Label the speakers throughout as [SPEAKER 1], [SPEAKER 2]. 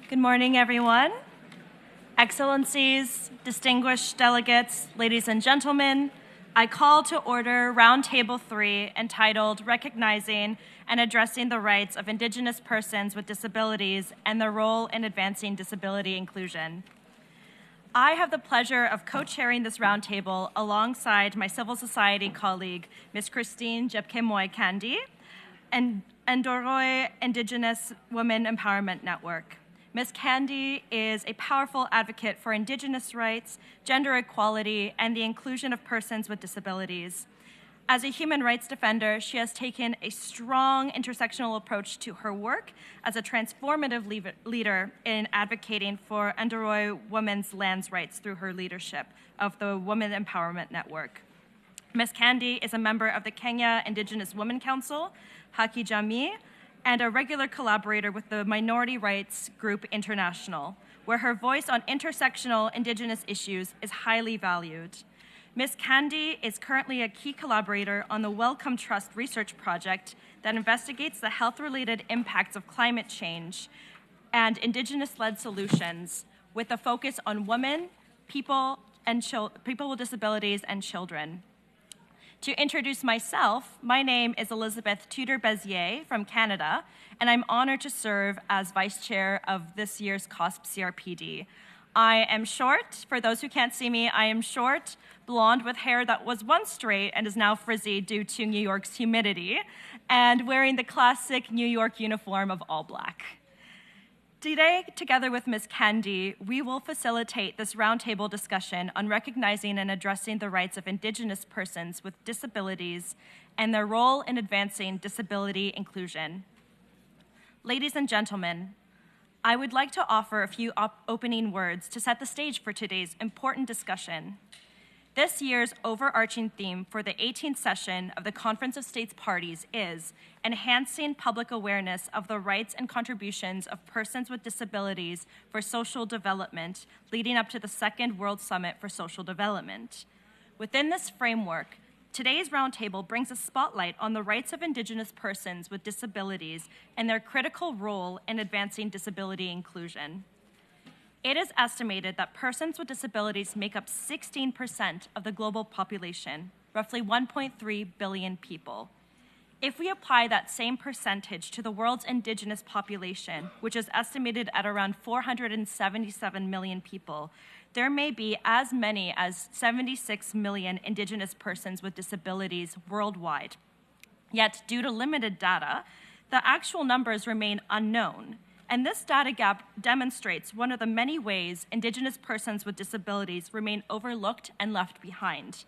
[SPEAKER 1] Good morning, everyone. Excellencies, distinguished delegates, ladies and gentlemen, I call to order Roundtable 3 entitled Recognizing and Addressing the Rights of Indigenous Persons with Disabilities and Their Role in Advancing Disability Inclusion. I have the pleasure of co-chairing this roundtable alongside my civil society colleague, Ms. Christine Jepkemoy Kandie, and Endorois Indigenous Women Empowerment Network. Ms. Kandie is a powerful advocate for Indigenous rights, gender equality, and the inclusion of persons with disabilities. As a human rights defender, she has taken a strong intersectional approach to her work as a transformative leader in advocating for Endorois women's lands rights through her leadership of the Women Empowerment Network. Ms. Kandie is a member of the Kenya Indigenous Women Council, Haki Jamii, and a regular collaborator with the Minority Rights Group International, where her voice on intersectional Indigenous issues is highly valued. Ms. Kandie is currently a key collaborator on the Wellcome Trust research project that investigates the health-related impacts of climate change and Indigenous-led solutions with a focus on women, people with disabilities, and children. To introduce myself, my name is Elizabeth Tudor-Beziés from Canada, and I'm honored to serve as Vice Chair of this year's COSP18. I am short. For those who can't see me, I am short, blonde with hair that was once straight and is now frizzy due to New York's humidity, and wearing the classic New York uniform of all black. Today, together with Ms. Kandie, we will facilitate this roundtable discussion on recognizing and addressing the rights of Indigenous persons with disabilities and their role in advancing disability inclusion. Ladies and gentlemen, I would like to offer a few opening words to set the stage for today's important discussion. This year's overarching theme for the 18th session of the Conference of States Parties is enhancing public awareness of the rights and contributions of persons with disabilities for social development, leading up to the Second World Summit for Social Development. Within this framework, today's roundtable brings a spotlight on the rights of Indigenous persons with disabilities and their critical role in advancing disability inclusion. It is estimated that persons with disabilities make up 16% of the global population, roughly 1.3 billion people. If we apply that same percentage to the world's Indigenous population, which is estimated at around 477 million people, there may be as many as 76 million Indigenous persons with disabilities worldwide. Yet, due to limited data, the actual numbers remain unknown. And this data gap demonstrates one of the many ways Indigenous persons with disabilities remain overlooked and left behind.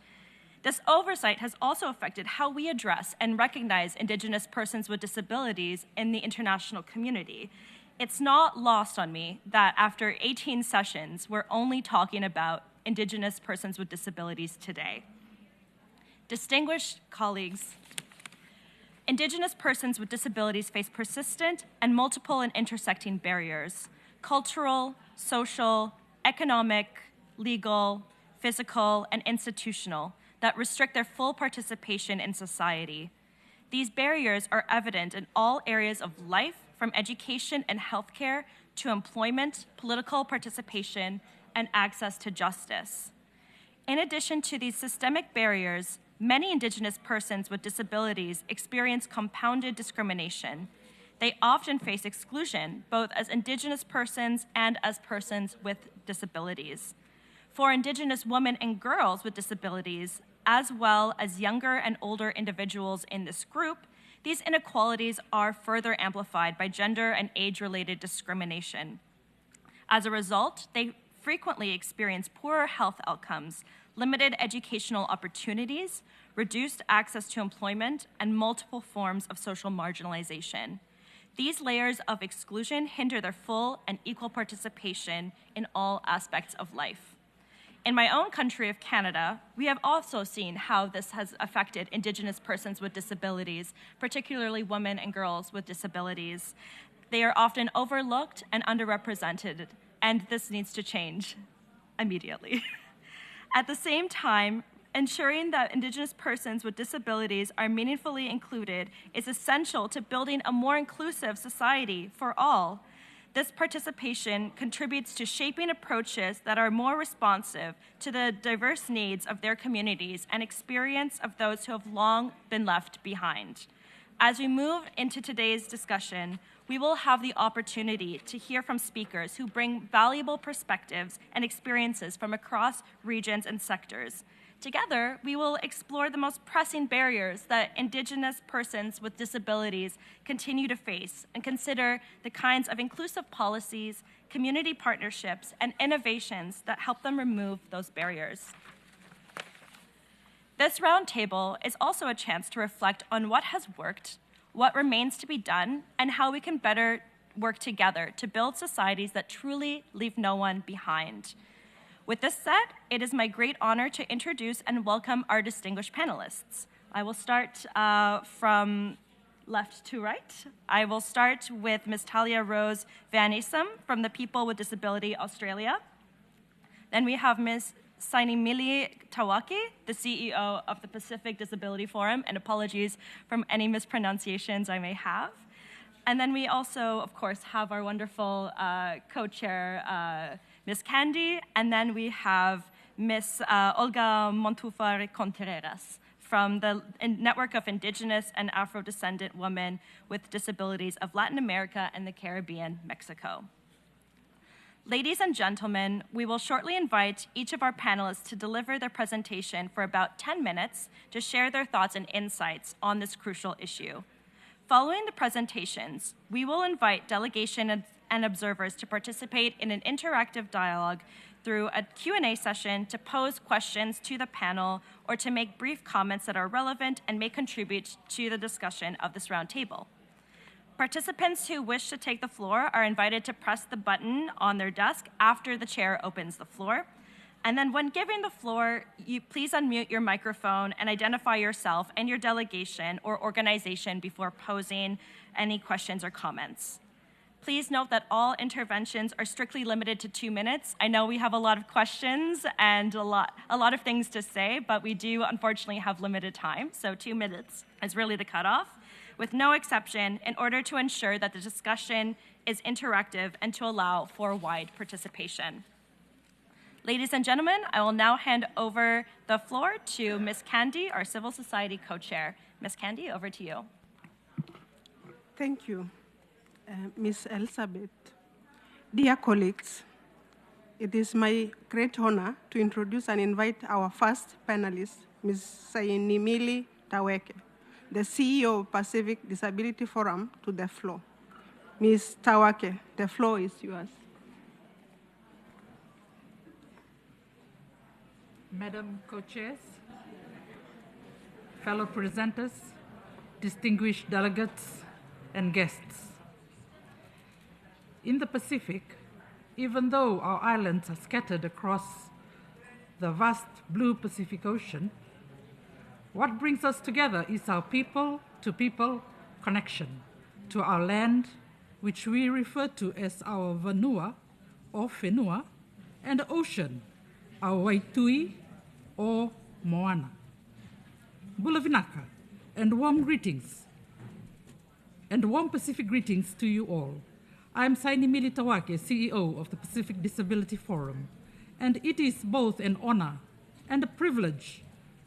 [SPEAKER 1] This oversight has also affected how we address and recognize Indigenous persons with disabilities in the international community. It's not lost on me that after 18 sessions, we're only talking about Indigenous persons with disabilities today. Distinguished colleagues, Indigenous persons with disabilities face persistent and multiple and intersecting barriers: cultural, social, economic, legal, physical, and institutional that restrict their full participation in society. These barriers are evident in all areas of life, from education and healthcare to employment, political participation, and access to justice. In addition to these systemic barriers, many Indigenous persons with disabilities experience compounded discrimination. They often face exclusion, both as Indigenous persons and as persons with disabilities. For Indigenous women and girls with disabilities, as well as younger and older individuals in this group, these inequalities are further amplified by gender and age-related discrimination. As a result, they frequently experience poorer health outcomes, limited educational opportunities, reduced access to employment, and multiple forms of social marginalization. These layers of exclusion hinder their full and equal participation in all aspects of life. In my own country of Canada, we have also seen how this has affected Indigenous persons with disabilities, particularly women and girls with disabilities. They are often overlooked and underrepresented, and this needs to change immediately. At the same time, ensuring that Indigenous persons with disabilities are meaningfully included is essential to building a more inclusive society for all. This participation contributes to shaping approaches that are more responsive to the diverse needs of their communities and experience of those who have long been left behind. As we move into today's discussion, we will have the opportunity to hear from speakers who bring valuable perspectives and experiences from across regions and sectors. Together, we will explore the most pressing barriers that Indigenous persons with disabilities continue to face and consider the kinds of inclusive policies, community partnerships, and innovations that help them remove those barriers. This roundtable is also a chance to reflect on what has worked, what remains to be done, and how we can better work together to build societies that truly leave no one behind. With this said, it is my great honor to introduce and welcome our distinguished panelists. I will start from left to right. I will start with Ms. Tahlia-Rose Vanissum from the People with Disability Australia. Then we have Ms. Sainimili Tawake, the CEO of the Pacific Disability Forum, and apologies from any mispronunciations I may have. And then we also, of course, have our wonderful co-chair, Ms. Kandie, and then we have Ms.Olga Mont.far from the Network of Indigenous and Afro-descendant women with disabilities of Latin America and the Caribbean, Mexico. Ladies and gentlemen, we will shortly invite each of our panelists to deliver their presentation for about 10 minutes to share their thoughts and insights on this crucial issue. Following the presentations, we will invite delegation and observers to participate in an interactive dialogue through a Q&A session to pose questions to the panel or to make brief comments that are relevant and may contribute to the discussion of this roundtable. Participants who wish to take the floor are invited to press the button on their desk after the chair opens the floor. And then when giving the floor, you please unmute your microphone and identify yourself and your delegation or organization before posing any questions or comments. Please note that all interventions are strictly limited to 2 minutes. I know we have a lot of questions and a lot of things to say, but we do unfortunately have limited time, so 2 minutes is really the cutoff, with no exception, in order to ensure that the discussion is interactive and to allow for wide participation. Ladies and gentlemen, I will now hand over the floor to Ms. Kandie, our Civil Society Co-Chair. Ms. Kandie, over to you.
[SPEAKER 2] Thank you, Ms. Elizabeth. Dear colleagues, it is my great honor to introduce and invite our first panelist, Ms. Sainimili Tawake, the CEO of Pacific Disability Forum, to the floor. Ms. Tawake, the floor is yours.
[SPEAKER 3] Madam Co-Chairs, fellow presenters, distinguished delegates, and guests. In the Pacific, even though our islands are scattered across the vast blue Pacific Ocean, what brings us together is our people-to-people connection to our land, which we refer to as our vanua or whenua, and the ocean, our waitui or moana. Bulavinaka, and warm greetings, and warm Pacific greetings to you all. I'm Sainimili Tawake, CEO of the Pacific Disability Forum, and it is both an honor and a privilege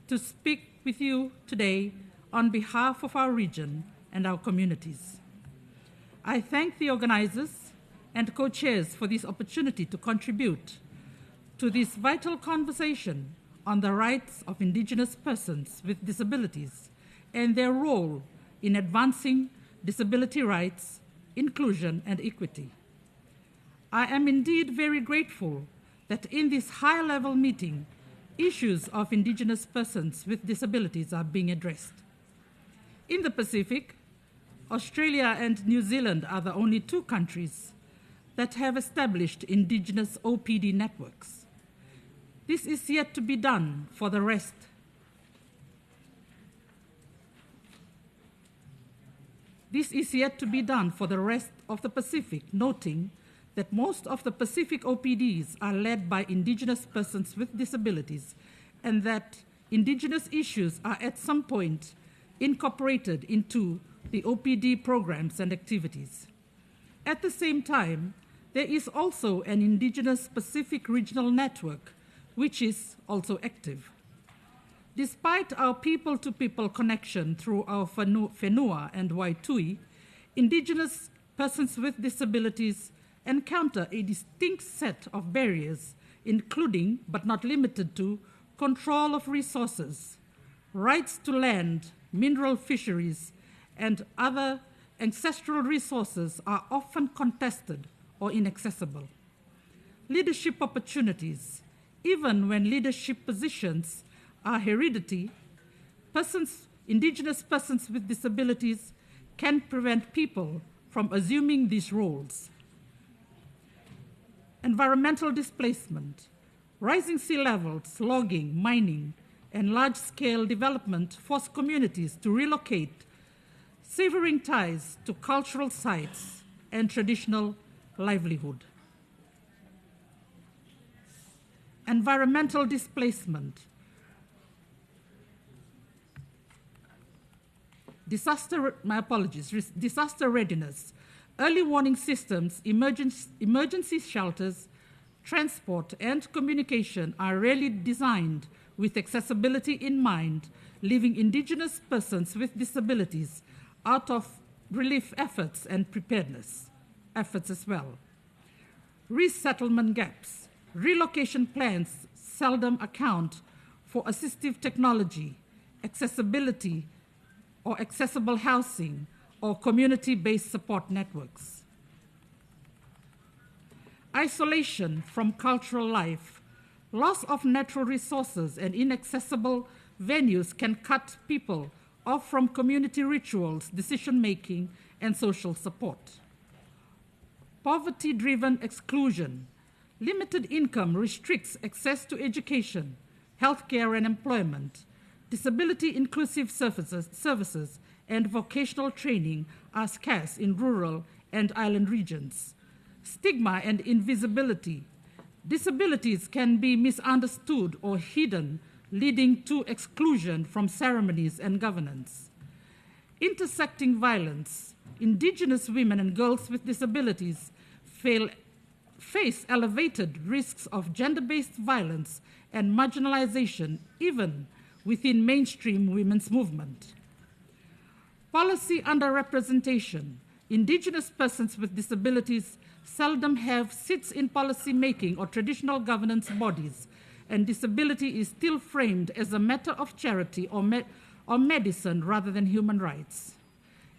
[SPEAKER 3] to speak with you today on behalf of our region and our communities. I thank the organizers and co-chairs for this opportunity to contribute to this vital conversation on the rights of Indigenous persons with disabilities and their role in advancing disability rights, inclusion, and equity. I am indeed very grateful that in this high-level meeting, issues of Indigenous persons with disabilities are being addressed. In the Pacific, Australia and New Zealand are the only 2 countries that have established Indigenous OPD networks. This is yet to be done for the rest. This is yet to be done for the rest of the Pacific, noting that most of the Pacific OPDs are led by Indigenous persons with disabilities, and that Indigenous issues are at some point incorporated into the OPD programs and activities. At the same time, There is also an Indigenous Pacific Regional Network, which is also active. Despite our people-to-people connection through our Whenua and Waitui, Indigenous persons with disabilities encounter a distinct set of barriers, including, but not limited to, control of resources, rights to land, mineral fisheries, and other ancestral resources are often contested or inaccessible. Leadership opportunities, even when leadership positions are hereditary, Indigenous persons with disabilities can prevent people from assuming these roles. Environmental displacement, rising sea levels, logging, mining, and large-scale development force communities to relocate, severing ties to cultural sites and traditional livelihood. Environmental displacement, disaster readiness, early warning systems, emergency shelters, transport, and communication are rarely designed with accessibility in mind, leaving Indigenous persons with disabilities out of relief efforts and preparedness efforts as well. Resettlement gaps. Relocation plans seldom account for assistive technology, accessibility, or accessible housing, or community-based support networks. Isolation from cultural life, loss of natural resources, and inaccessible venues can cut people off from community rituals, decision-making, and social support. Poverty-driven exclusion, limited income restricts access to education, healthcare, and employment. Disability-inclusive services and vocational training are scarce in rural and island regions. Stigma and invisibility. Disabilities can be misunderstood or hidden, leading to exclusion from ceremonies and governance. Intersecting violence. Indigenous women and girls with disabilities face elevated risks of gender-based violence and marginalization, even within mainstream women's movement. Policy underrepresentation. Indigenous persons with disabilities seldom have seats in policy making or traditional governance bodies, and disability is still framed as a matter of charity or medicine rather than human rights.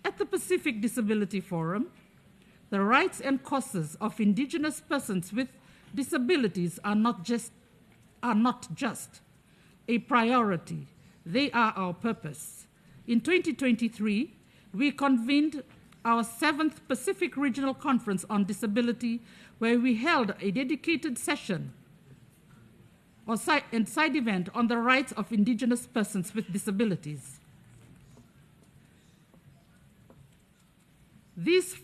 [SPEAKER 3] At the Pacific Disability Forum, the rights and causes of Indigenous persons with disabilities are not just a priority, they are our purpose. In 2023, we convened our 7th Pacific Regional Conference on Disability, where we held a dedicated session and side event on the rights of Indigenous persons with disabilities. These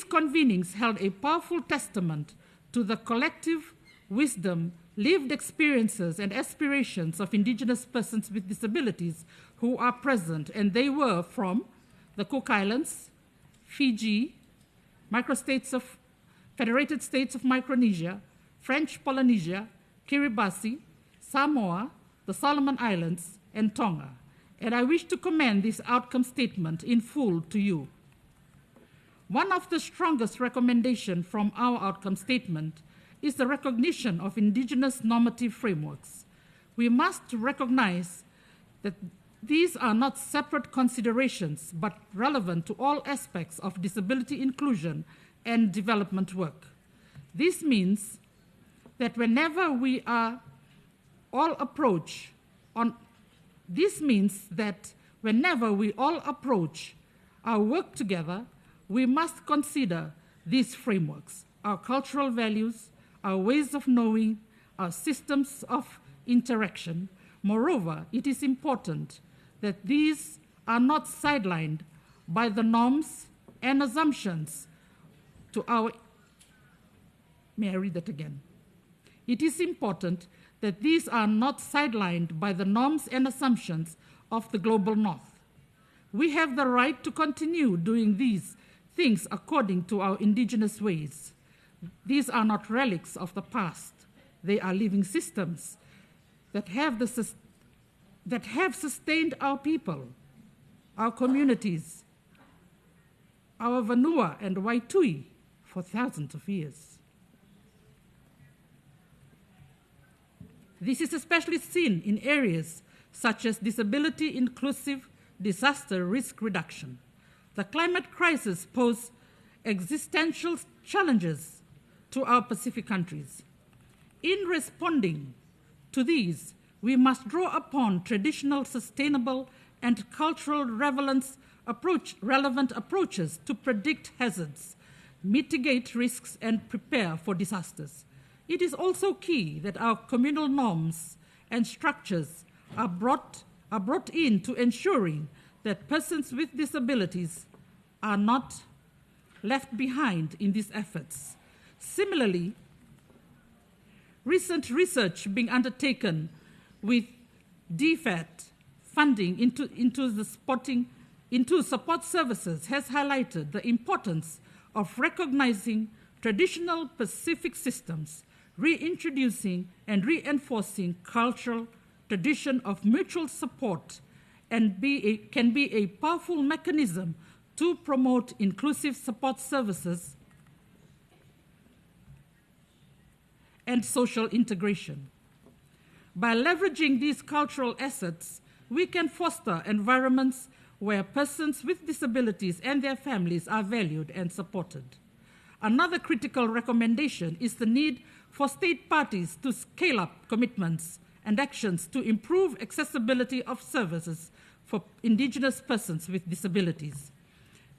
[SPEAKER 3] convenings held a powerful testament to the collective wisdom, lived experiences, and aspirations of Indigenous persons with disabilities who are present, and they were from the Cook Islands, Fiji, Federated States of Micronesia, French Polynesia, Kiribati, Samoa, the Solomon Islands, and Tonga. And I wish to commend this outcome statement in full to you. One of the strongest recommendations from our outcome statement is the recognition of Indigenous normative frameworks. We must recognize that these are not separate considerations, but relevant to all aspects of disability inclusion and development work. This means that whenever we all approach our work together, we must consider these frameworks, our cultural values, our ways of knowing, our systems of interaction. Moreover, it is important that these are not sidelined by the norms and assumptions to our... May I read that again? It is important that these are not sidelined by the norms and assumptions of the global North. We have the right to continue doing these things according to our indigenous ways. These are not relics of the past. They are living systems that have sustained our people, our communities, our Vanua and Waitui for thousands of years. This is especially seen in areas such as disability inclusive disaster risk reduction. The climate crisis poses existential challenges to our Pacific countries. In responding to these, we must draw upon traditional, sustainable, and cultural relevant approaches to predict hazards, mitigate risks, and prepare for disasters. It is also key that our communal norms and structures are brought in to ensuring that persons with disabilities are not left behind in these efforts. Similarly, recent research being undertaken with DFAT funding into support services has highlighted the importance of recognizing traditional Pacific systems, reintroducing and reinforcing cultural tradition of mutual support, and can be a powerful mechanism to promote inclusive support services and social integration. By leveraging these cultural assets, we can foster environments where persons with disabilities and their families are valued and supported. Another critical recommendation is the need for state parties to scale up commitments and actions to improve accessibility of services for Indigenous persons with disabilities.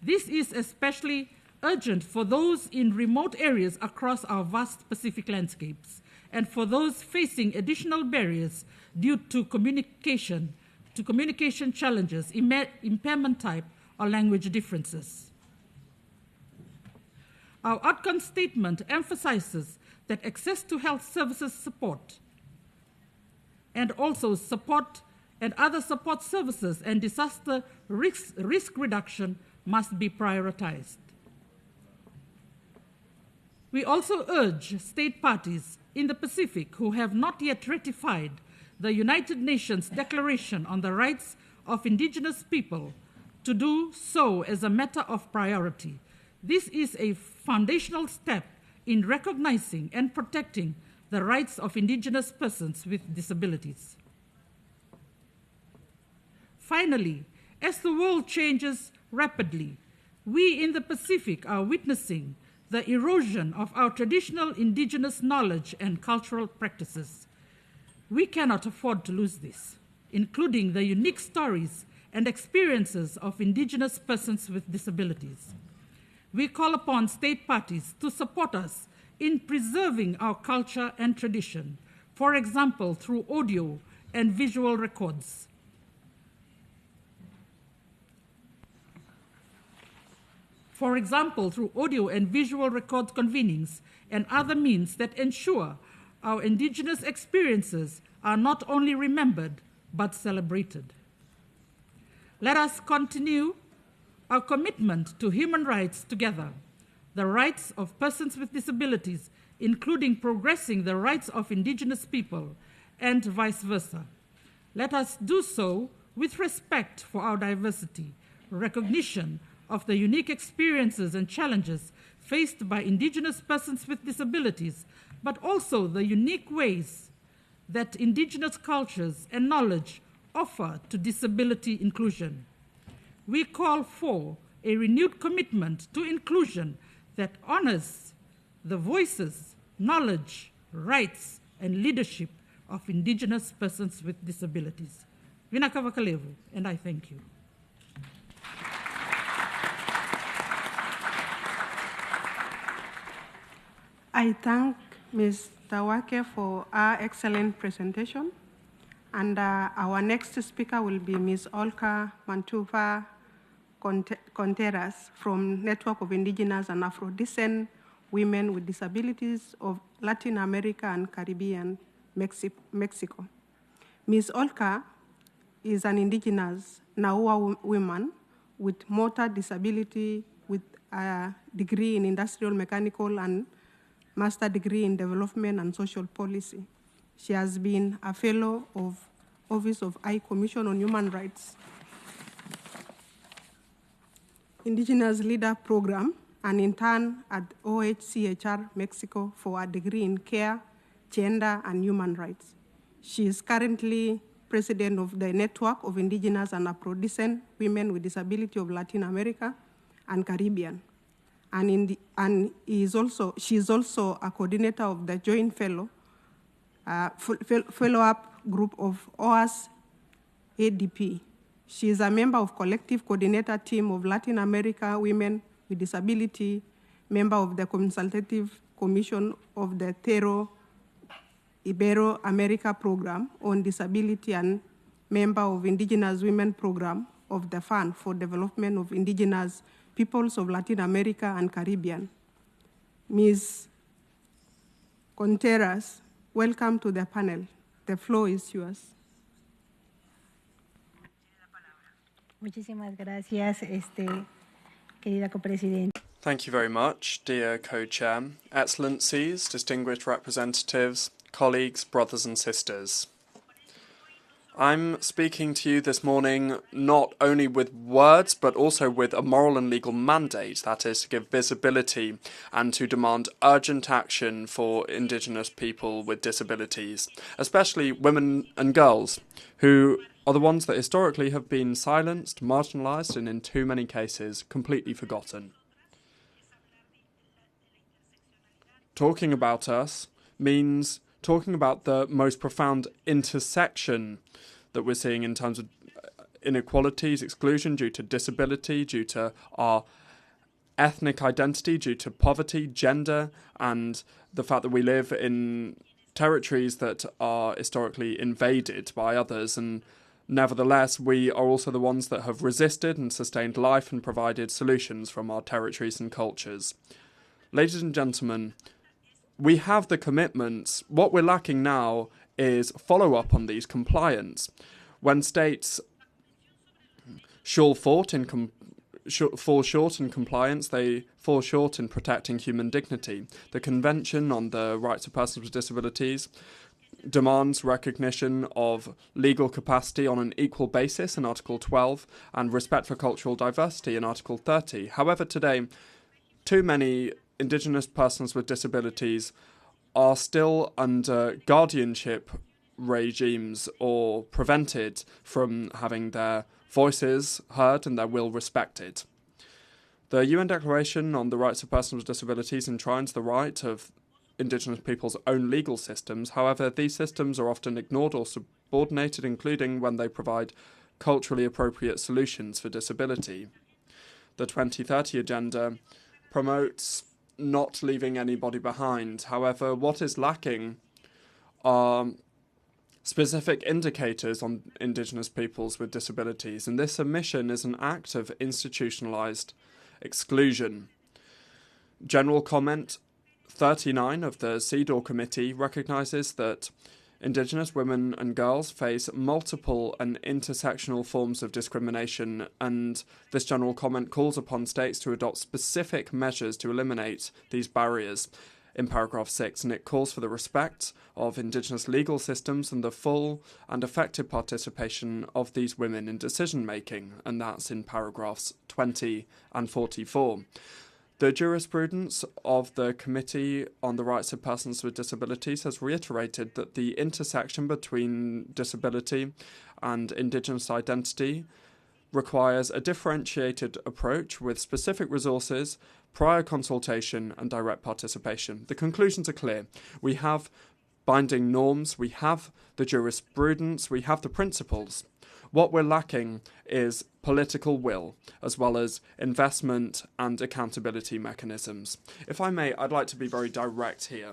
[SPEAKER 3] This is especially urgent for those in remote areas across our vast Pacific landscapes and for those facing additional barriers due to communication challenges, impairment type, or language differences. Our outcome statement emphasizes that access to health services support and also support and other support services and disaster risk reduction must be prioritized. We also urge state parties in the Pacific who have not yet ratified the United Nations Declaration on the Rights of Indigenous People to do so as a matter of priority. This is a foundational step in recognizing and protecting the rights of Indigenous persons with disabilities. Finally, as the world changes rapidly, we in the Pacific are witnessing the erosion of our traditional Indigenous knowledge and cultural practices. We cannot afford to lose this, including the unique stories and experiences of Indigenous persons with disabilities. We call upon state parties to support us in preserving our culture and tradition, for example, through audio and visual records. For example, through audio and visual record convenings and other means that ensure our Indigenous experiences are not only remembered, but celebrated. Let us continue our commitment to human rights together, the rights of persons with disabilities, including progressing the rights of Indigenous people, and vice versa. Let us do so with respect for our diversity, recognition of the unique experiences and challenges faced by Indigenous persons with disabilities, but also the unique ways that Indigenous cultures and knowledge offer to disability inclusion. We call for a renewed commitment to inclusion that honors the voices, knowledge, rights, and leadership of Indigenous persons with disabilities. Vinakavakalevu, and I thank you.
[SPEAKER 2] I thank Ms. Tawake for our excellent presentation. And our next speaker will be Ms. Olga Mont.far Contreras from Network of Indigenous and Afro-descendant Women with Disabilities of Latin America and Caribbean, Mexico. Ms. Olga is an Indigenous Naua woman with motor disability with a degree in industrial mechanical and master degree in development and social policy. She has been a fellow of Office of High Commission on Human Rights, Indigenous Leader Program, and intern at OHCHR Mexico for a degree in care, gender, and human rights. She is currently president of the Network of Indigenous and Afro-descendant Women with Disability of Latin America and Caribbean. She is also a coordinator of the Joint Follow-up Group of OAS ADP. She is a member of Collective Coordinator Team of Latin America Women with Disability, member of the Consultative Commission of the Tero Ibero-America Program on Disability and member of Indigenous Women Program of the Fund for Development of Indigenous Peoples of Latin America and Caribbean. Ms. Contreras, welcome to the panel. The floor is yours.
[SPEAKER 4] Muchísimas gracias, querida copresidenta.
[SPEAKER 5] Thank you very much, dear co-chair, excellencies, distinguished representatives, colleagues, brothers and sisters. I'm speaking to you this morning not only with words, but also with a moral and legal mandate, that is to give visibility and to demand urgent action for Indigenous people with disabilities, especially women and girls, who are the ones that historically have been silenced, marginalised, and in too many cases, completely forgotten. Talking about us means talking about the most profound intersection that we're seeing in terms of inequalities, exclusion due to disability, due to our ethnic identity, due to poverty, gender, and the fact that we live in territories that are historically invaded by others, and nevertheless, we are also the ones that have resisted and sustained life and provided solutions from our territories and cultures. Ladies and gentlemen, we have the commitments. What we're lacking now is follow-up on these compliance. When states fall short in compliance, they fall short in protecting human dignity. The Convention on the Rights of Persons with Disabilities demands recognition of legal capacity on an equal basis in Article 12 and respect for cultural diversity in Article 30. However, today, too many Indigenous persons with disabilities are still under guardianship regimes or prevented from having their voices heard and their will respected. The UN Declaration on the Rights of Persons with Disabilities enshrines the right of Indigenous people's own legal systems. However, these systems are often ignored or subordinated, including when they provide culturally appropriate solutions for disability. The 2030 Agenda promotes not leaving anybody behind. However, what is lacking are specific indicators on Indigenous peoples with disabilities, and this omission is an act of institutionalized exclusion. General Comment 39 of the CEDAW Committee recognises that Indigenous women and girls face multiple and intersectional forms of discrimination, and this general comment calls upon states to adopt specific measures to eliminate these barriers in paragraph 6, and it calls for the respect of Indigenous legal systems and the full and effective participation of these women in decision-making, and that's in paragraphs 20 and 44. The jurisprudence of the Committee on the Rights of Persons with Disabilities has reiterated that the intersection between disability and Indigenous identity requires a differentiated approach with specific resources, prior consultation and direct participation. The conclusions are clear. We have binding norms, we have the jurisprudence, we have the principles. What we're lacking is political will, as well as investment and accountability mechanisms. If I may, I'd like to be very direct here.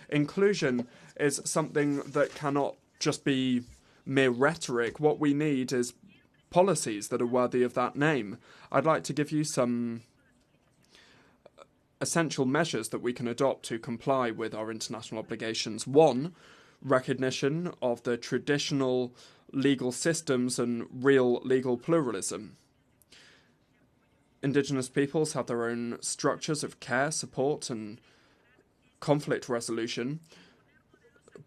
[SPEAKER 5] Inclusion is something that cannot just be mere rhetoric. What we need is policies that are worthy of that name. I'd like to give you some essential measures that we can adopt to comply with our international obligations. One, recognition of the traditional legal systems and real legal pluralism. Indigenous peoples have their own structures of care, support, and conflict resolution.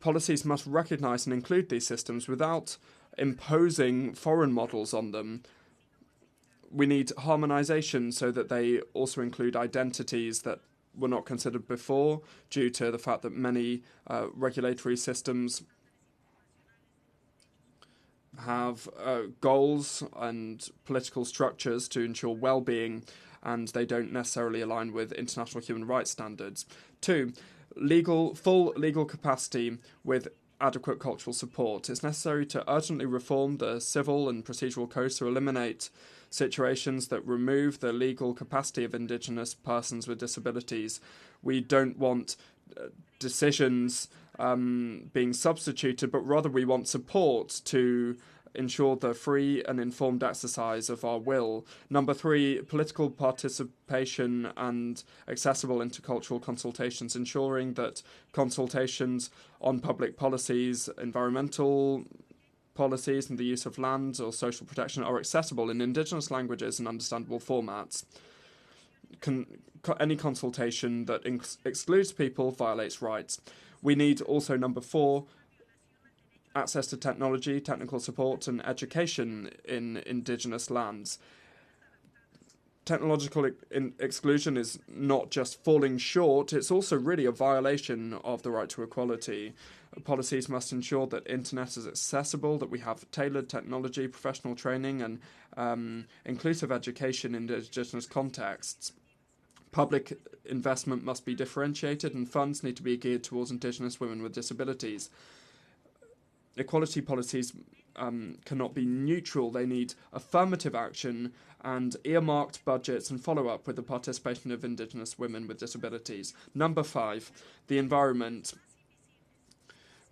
[SPEAKER 5] Policies must recognise and include these systems without imposing foreign models on them. We need harmonisation so that they also include identities that were not considered before, due to the fact that many regulatory systems have goals and political structures to ensure well-being, and they don't necessarily align with international human rights standards. 2, full legal capacity with adequate cultural support. It's necessary to urgently reform the civil and procedural codes to eliminate situations that remove the legal capacity of Indigenous persons with disabilities. We don't want decisions being substituted, but rather we want support to ensure the free and informed exercise of our will. 3, political participation and accessible intercultural consultations, ensuring that consultations on public policies, environmental policies and the use of land or social protection are accessible in Indigenous languages and understandable formats. Any consultation that excludes people violates rights. We need also 4, access to technology, technical support and education in Indigenous lands. Technological exclusion is not just falling short, it's also really a violation of the right to equality. Policies must ensure that internet is accessible, that we have tailored technology, professional training and inclusive education in Indigenous contexts. Public investment must be differentiated and funds need to be geared towards Indigenous women with disabilities. Equality policies cannot be neutral. They need affirmative action and earmarked budgets and follow-up with the participation of Indigenous women with disabilities. 5, the environment,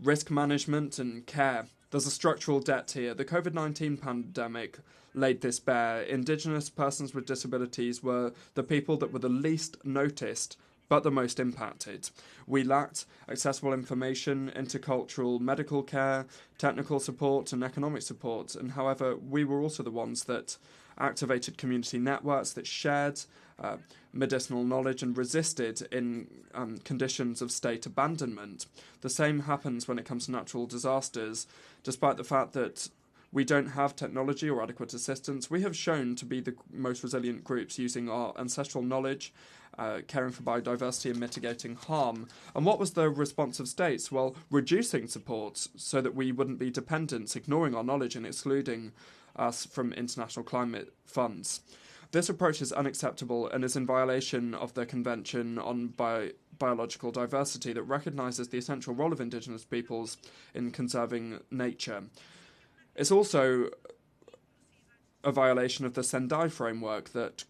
[SPEAKER 5] risk management and care. There's a structural debt here. The COVID-19 pandemic laid this bare. Indigenous persons with disabilities were the people that were the least noticed but the most impacted. We lacked accessible information, intercultural medical care, technical support and economic support, and however, we were also the ones that activated community networks that shared medicinal knowledge and resisted in conditions of state abandonment. The same happens when it comes to natural disasters. Despite the fact that we don't have technology or adequate assistance, we have shown to be the most resilient groups using our ancestral knowledge, caring for biodiversity and mitigating harm. And what was the response of states? Well, reducing support so that we wouldn't be dependent, ignoring our knowledge and excluding us from international climate funds. This approach is unacceptable and is in violation of the Convention on Biological Diversity that recognises the essential role of Indigenous peoples in conserving nature. It's also a violation of the Sendai framework that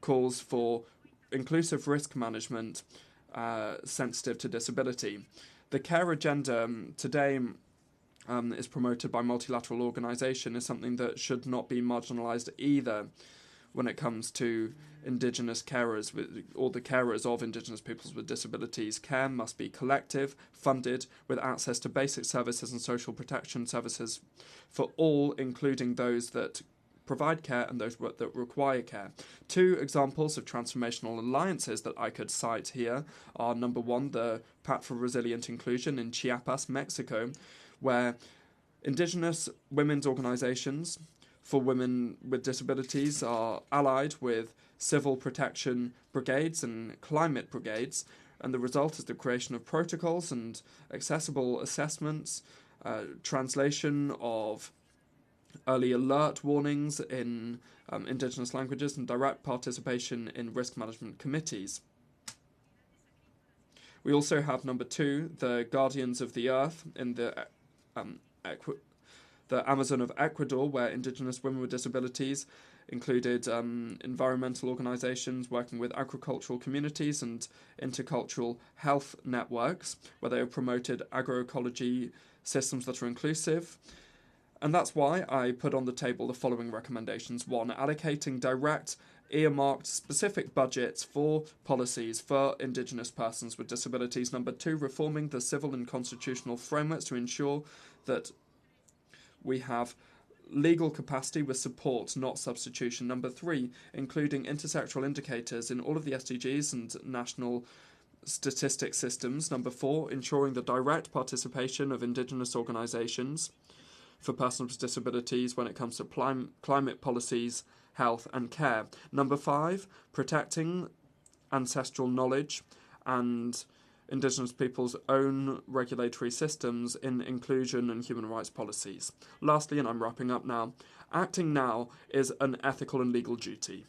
[SPEAKER 5] calls for inclusive risk management sensitive to disability. The care agenda today is promoted by multilateral organisation is something that should not be marginalised either when it comes to Indigenous carers or the carers of Indigenous peoples with disabilities. Care must be collective, funded, with access to basic services and social protection services for all, including those that provide care and those that require care. 2 examples of transformational alliances that I could cite here are 1, the Pact for Resilient Inclusion in Chiapas, Mexico, where Indigenous women's organisations for women with disabilities are allied with civil protection brigades and climate brigades, and the result is the creation of protocols and accessible assessments, translation of early alert warnings in Indigenous languages, and direct participation in risk management committees. We also have 2, the Guardians of the Earth in the Amazon of Ecuador, where Indigenous women with disabilities included environmental organisations working with agricultural communities and intercultural health networks, where they have promoted agroecology systems that are inclusive. And that's why I put on the table the following recommendations. 1, allocating direct, earmarked, specific budgets for policies for Indigenous persons with disabilities. 2, reforming the civil and constitutional frameworks to ensure that we have legal capacity with support, not substitution. Number 3, including intersectoral indicators in all of the SDGs and national statistics systems. Number 4, ensuring the direct participation of Indigenous organisations for persons with disabilities when it comes to climate policies, health and care. Number 5, protecting ancestral knowledge and Indigenous peoples' own regulatory systems in inclusion and human rights policies. Lastly, and I'm wrapping up now, acting now is an ethical and legal duty.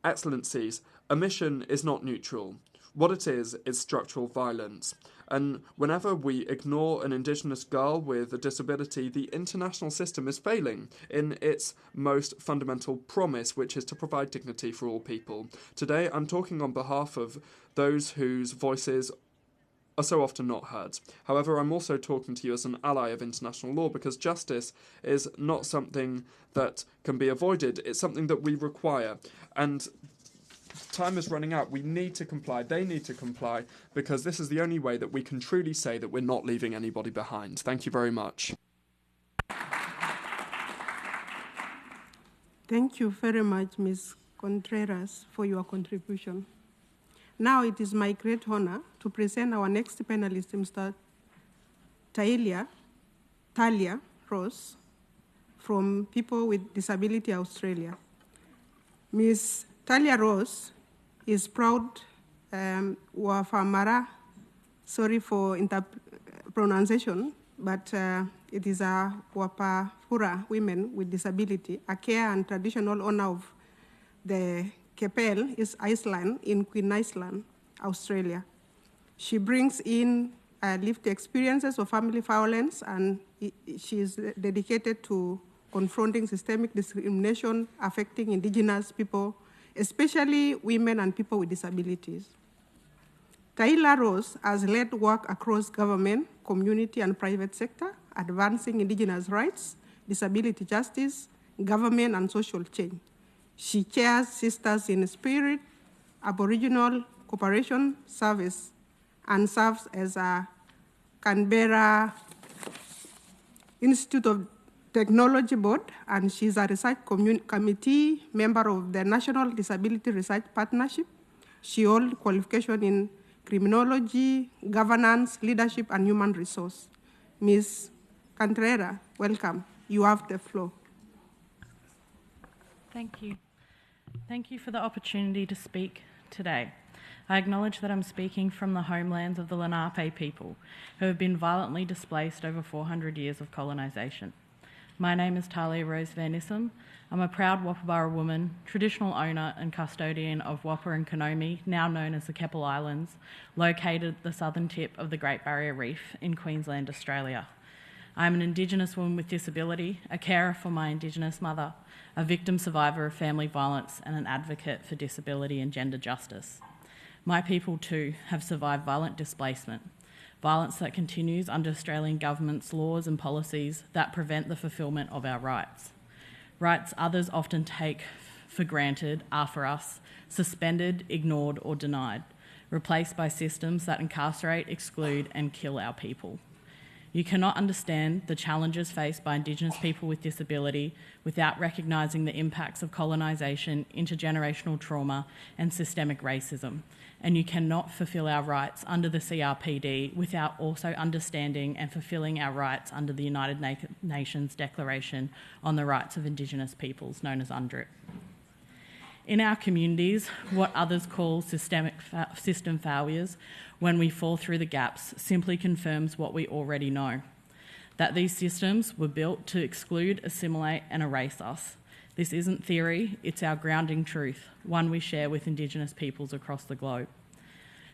[SPEAKER 5] Excellencies, omission is not neutral. What it is structural violence. And whenever we ignore an Indigenous girl with a disability, the international system is failing in its most fundamental promise, which is to provide dignity for all people. Today, I'm talking on behalf of those whose voices are so often not heard. However, I'm also talking to you as an ally of international law because justice is not something that can be avoided, it's something that we require. And time is running out. We need to comply. They need to comply because this is the only way that we can truly say that we're not leaving anybody behind. Thank you very much.
[SPEAKER 2] Thank you very much, Ms. Contreras, for your contribution. Now it is my great honor to present our next panelist, Mr. Tahlia-Rose from People with Disability Australia. Ms. Tahlia-Rose is proud Wafamara, sorry for pronunciation, but it is a Wapapura women with disability, a care and traditional owner of the Kepel is Iceland in Queen Island, Australia. She brings in lived experiences of family violence, and she is dedicated to confronting systemic discrimination affecting Indigenous people, especially women and people with disabilities. Tahlia-Rose has led work across government, community, and private sector, advancing Indigenous rights, disability justice, government, and social change. She chairs Sisters in Spirit, Aboriginal Cooperation Service, and serves as a Canberra Institute of Technology Board, and she's a research committee member of the National Disability Research Partnership. She holds qualification in criminology, governance, leadership, and human resource. Ms. Contreras, welcome. You have the floor.
[SPEAKER 6] Thank you. Thank you for the opportunity to speak today. I acknowledge that I'm speaking from the homelands of the Lenape people, who have been violently displaced over 400 years of colonisation. My name is Tahlia-Rose Vanissum. I'm a proud Wapabara woman, traditional owner and custodian of Wapa and Konomi, now known as the Keppel Islands, located at the southern tip of the Great Barrier Reef in Queensland, Australia. I'm an Indigenous woman with disability, a carer for my Indigenous mother, a victim survivor of family violence, and an advocate for disability and gender justice. My people too have survived violent displacement, violence that continues under Australian government's laws and policies that prevent the fulfilment of our rights. Rights others often take for granted are for us suspended, ignored or denied, replaced by systems that incarcerate, exclude and kill our people. You cannot understand the challenges faced by Indigenous people with disability without recognising the impacts of colonisation, intergenerational trauma and systemic racism. And you cannot fulfil our rights under the CRPD without also understanding and fulfilling our rights under the United Nations Declaration on the Rights of Indigenous Peoples, known as UNDRIP. In our communities, what others call system failures, when we fall through the gaps, simply confirms what we already know, that these systems were built to exclude, assimilate and erase us. This isn't theory, it's our grounding truth, one we share with Indigenous peoples across the globe.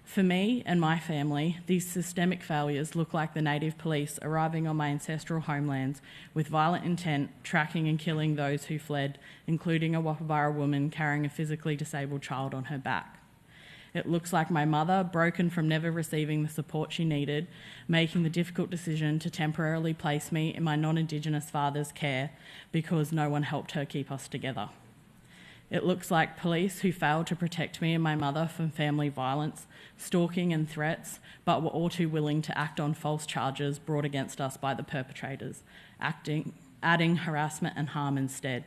[SPEAKER 6] For me and my family, these systemic failures look like the native police arriving on my ancestral homelands with violent intent, tracking and killing those who fled, including a Wapabara woman carrying a physically disabled child on her back. It looks like my mother, broken from never receiving the support she needed, making the difficult decision to temporarily place me in my non-Indigenous father's care because no one helped her keep us together. It looks like police who failed to protect me and my mother from family violence, stalking and threats, but were all too willing to act on false charges brought against us by the perpetrators, acting adding harassment and harm instead.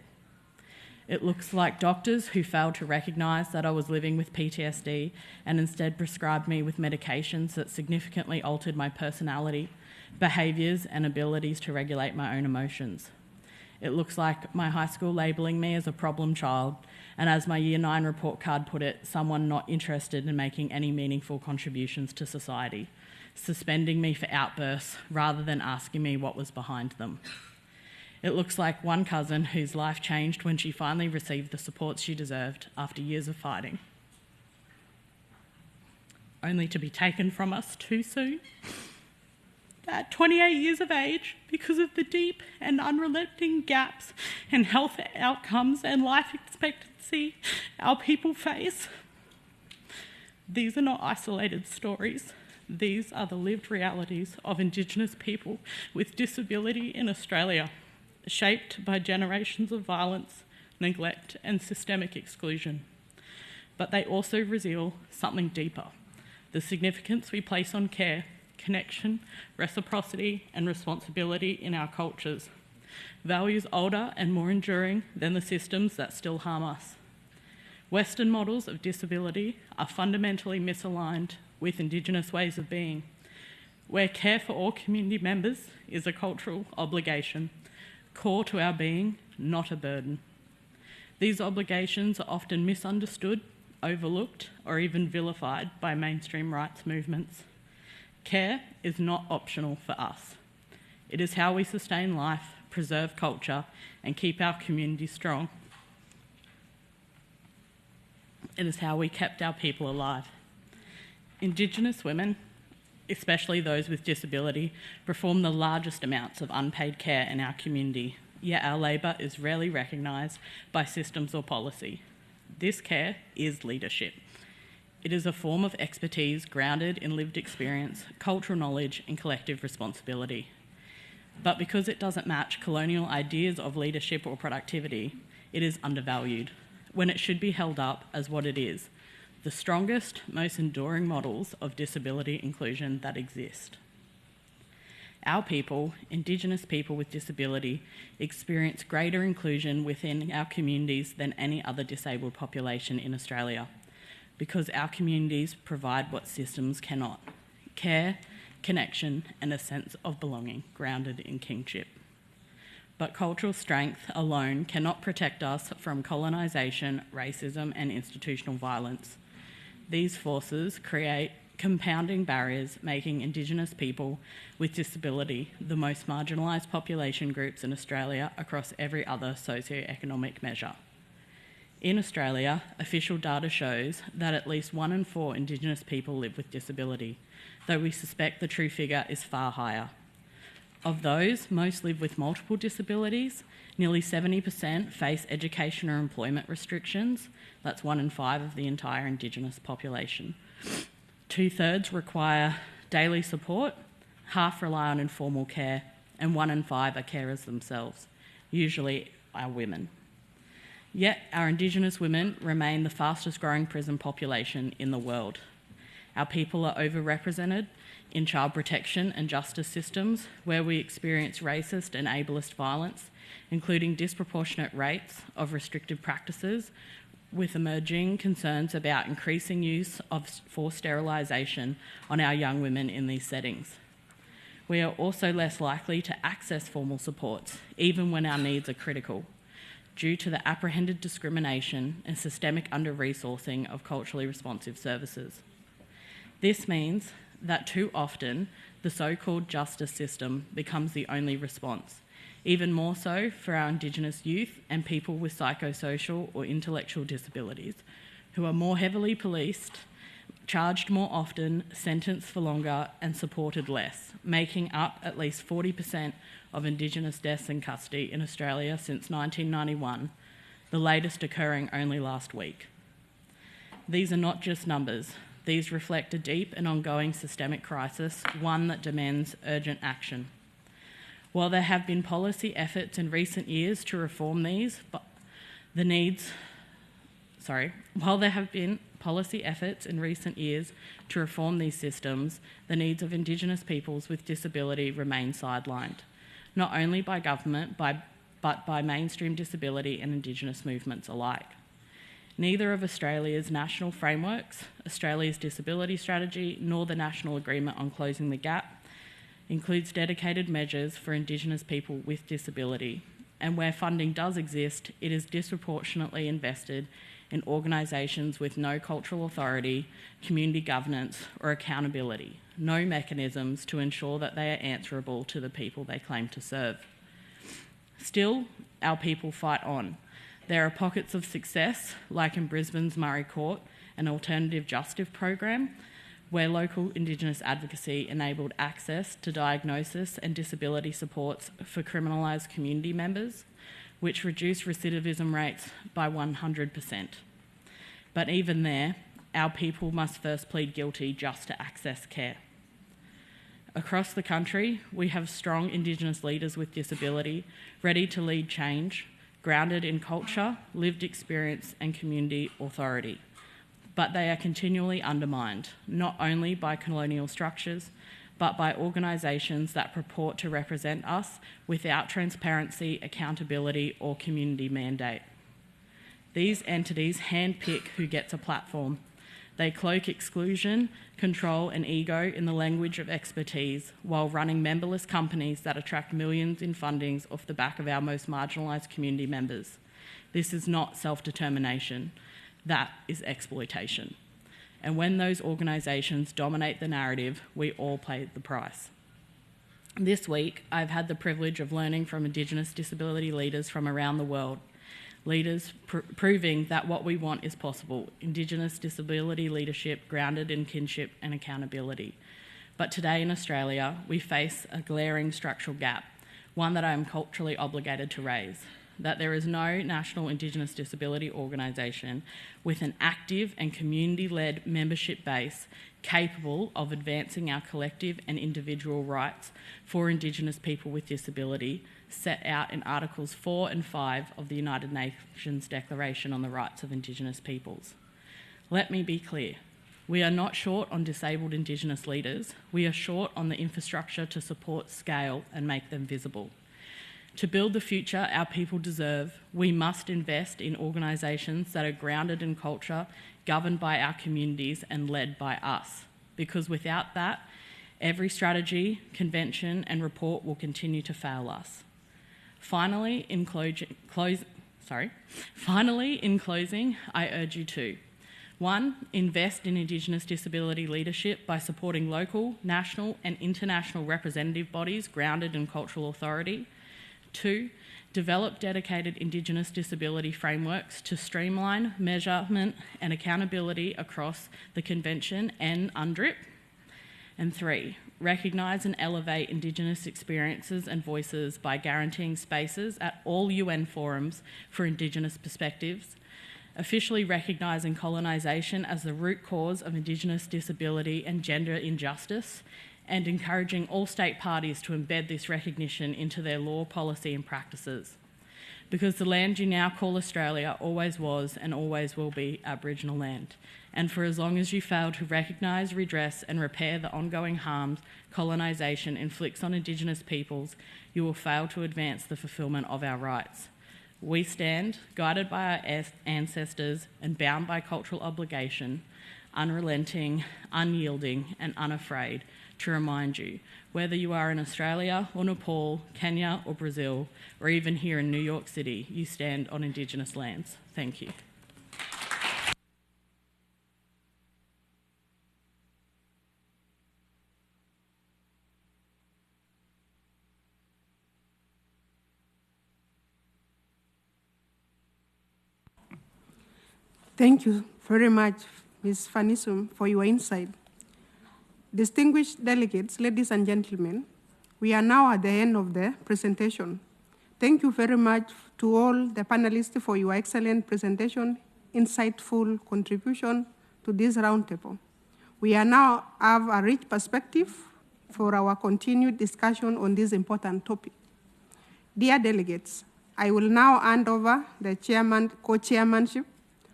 [SPEAKER 6] It looks like doctors who failed to recognise that I was living with PTSD and instead prescribed me with medications that significantly altered my personality, behaviours and abilities to regulate my own emotions. It looks like my high school labelling me as a problem child and, as my Year 9 report card put it, someone not interested in making any meaningful contributions to society, suspending me for outbursts rather than asking me what was behind them. It looks like one cousin whose life changed when she finally received the support she deserved after years of fighting, only to be taken from us too soon. At 28 years of age, because of the deep and unrelenting gaps in health outcomes and life expectancy our people face. These are not isolated stories. These are the lived realities of Indigenous people with disability in Australia, shaped by generations of violence, neglect and systemic exclusion. But they also reveal something deeper, the significance we place on care, connection, reciprocity and responsibility in our cultures, values older and more enduring than the systems that still harm us. Western models of disability are fundamentally misaligned with Indigenous ways of being, where care for all community members is a cultural obligation, core to our being, not a burden. These obligations are often misunderstood, overlooked, or even vilified by mainstream rights movements. Care is not optional for us. It is how we sustain life, preserve culture, and keep our community strong. It is how we kept our people alive. Indigenous women, especially those with disability, perform the largest amounts of unpaid care in our community, yet our labour is rarely recognised by systems or policy. This care is leadership. It is a form of expertise grounded in lived experience, cultural knowledge and collective responsibility. But because it doesn't match colonial ideas of leadership or productivity, it is undervalued, when it should be held up as what it is, the strongest, most enduring models of disability inclusion that exist. Our people, Indigenous people with disability, experience greater inclusion within our communities than any other disabled population in Australia, because our communities provide what systems cannot: care, connection, and a sense of belonging grounded in kinship. But cultural strength alone cannot protect us from colonisation, racism, and institutional violence. These forces create compounding barriers, making Indigenous people with disability the most marginalised population groups in Australia across every other socio-economic measure. In Australia, official data shows that at least 1 in 4 Indigenous people live with disability, though we suspect the true figure is far higher. Of those, most live with multiple disabilities. Nearly 70% face education or employment restrictions. That's 1 in 5 of the entire Indigenous population. 2/3 require daily support, half rely on informal care, and 1 in 5 are carers themselves, usually our women. Yet our Indigenous women remain the fastest growing prison population in the world. Our people are overrepresented in child protection and justice systems, where we experience racist and ableist violence, including disproportionate rates of restrictive practices, with emerging concerns about increasing use of forced sterilisation on our young women in these settings. We are also less likely to access formal supports, even when our needs are critical, due to the apprehended discrimination and systemic under-resourcing of culturally responsive services. This means that too often the so-called justice system becomes the only response, even more so for our Indigenous youth and people with psychosocial or intellectual disabilities, who are more heavily policed, charged more often, sentenced for longer and supported less, making up at least 40% of Indigenous deaths in custody in Australia since 1991, the latest occurring only last week. These are not just numbers. These reflect a deep and ongoing systemic crisis, one that demands urgent action. While there have been policy efforts in recent years to reform these, While there have been policy efforts in recent years to reform these systems, the needs of Indigenous peoples with disability remain sidelined. not only by government, but by mainstream disability and Indigenous movements alike. Neither of Australia's national frameworks, Australia's disability strategy, nor the National Agreement on Closing the Gap, includes dedicated measures for Indigenous people with disability, and where funding does exist, it is disproportionately invested in organisations with no cultural authority, community governance or accountability, no mechanisms to ensure that they are answerable to the people they claim to serve. Still, our people fight on. There are pockets of success, like in Brisbane's Murray Court, an alternative justice program, where local Indigenous advocacy enabled access to diagnosis and disability supports for criminalised community members, which reduced recidivism rates by 100%. But even there, our people must first plead guilty just to access care. Across the country, we have strong Indigenous leaders with disability ready to lead change, grounded in culture, lived experience and community authority. But they are continually undermined, not only by colonial structures, but by organisations that purport to represent us without transparency, accountability or community mandate. These entities handpick who gets a platform. They cloak exclusion, control and ego in the language of expertise while running memberless companies that attract millions in fundings off the back of our most marginalised community members. This is not self-determination. That is exploitation. And when those organisations dominate the narrative, we all pay the price. This week, I've had the privilege of learning from Indigenous disability leaders from around the world. Leaders proving that what we want is possible, Indigenous disability leadership grounded in kinship and accountability. But today in Australia, we face a glaring structural gap, one that I am culturally obligated to raise, that there is no national Indigenous disability organisation with an active and community-led membership base capable of advancing our collective and individual rights for Indigenous people with disability set out in Articles 4 and 5 of the United Nations Declaration on the Rights of Indigenous Peoples. Let me be clear. We are not short on disabled Indigenous leaders. We are short on the infrastructure to support, scale and make them visible. To build the future our people deserve, we must invest in organisations that are grounded in culture, governed by our communities and led by us. Because without that, every strategy, convention and report will continue to fail us. Finally, in closing, I urge you to 1. Invest in Indigenous disability leadership by supporting local, national and international representative bodies grounded in cultural authority. 2. Develop dedicated Indigenous disability frameworks to streamline measurement and accountability across the Convention and UNDRIP. And 3. Recognise and elevate Indigenous experiences and voices by guaranteeing spaces at all UN forums for Indigenous perspectives, officially recognising colonisation as the root cause of Indigenous disability and gender injustice, and encouraging all state parties to embed this recognition into their law, policy and practices. Because the land you now call Australia always was and always will be Aboriginal land. And for as long as you fail to recognise, redress and repair the ongoing harms colonisation inflicts on Indigenous peoples, you will fail to advance the fulfilment of our rights. We stand, guided by our ancestors and bound by cultural obligation, unrelenting, unyielding and unafraid, to remind you, whether you are in Australia or Nepal, Kenya or Brazil, or even here in New York City, you stand on Indigenous lands. Thank you.
[SPEAKER 2] Thank you very much, Ms. Vanissum, for your insight. Distinguished delegates, ladies and gentlemen, we are now at the end of the presentation. Thank you very much to all the panelists for your excellent presentation, insightful contribution to this roundtable. We are now have a rich perspective for our continued discussion on this important topic. Dear delegates, I will now hand over the co-chairmanship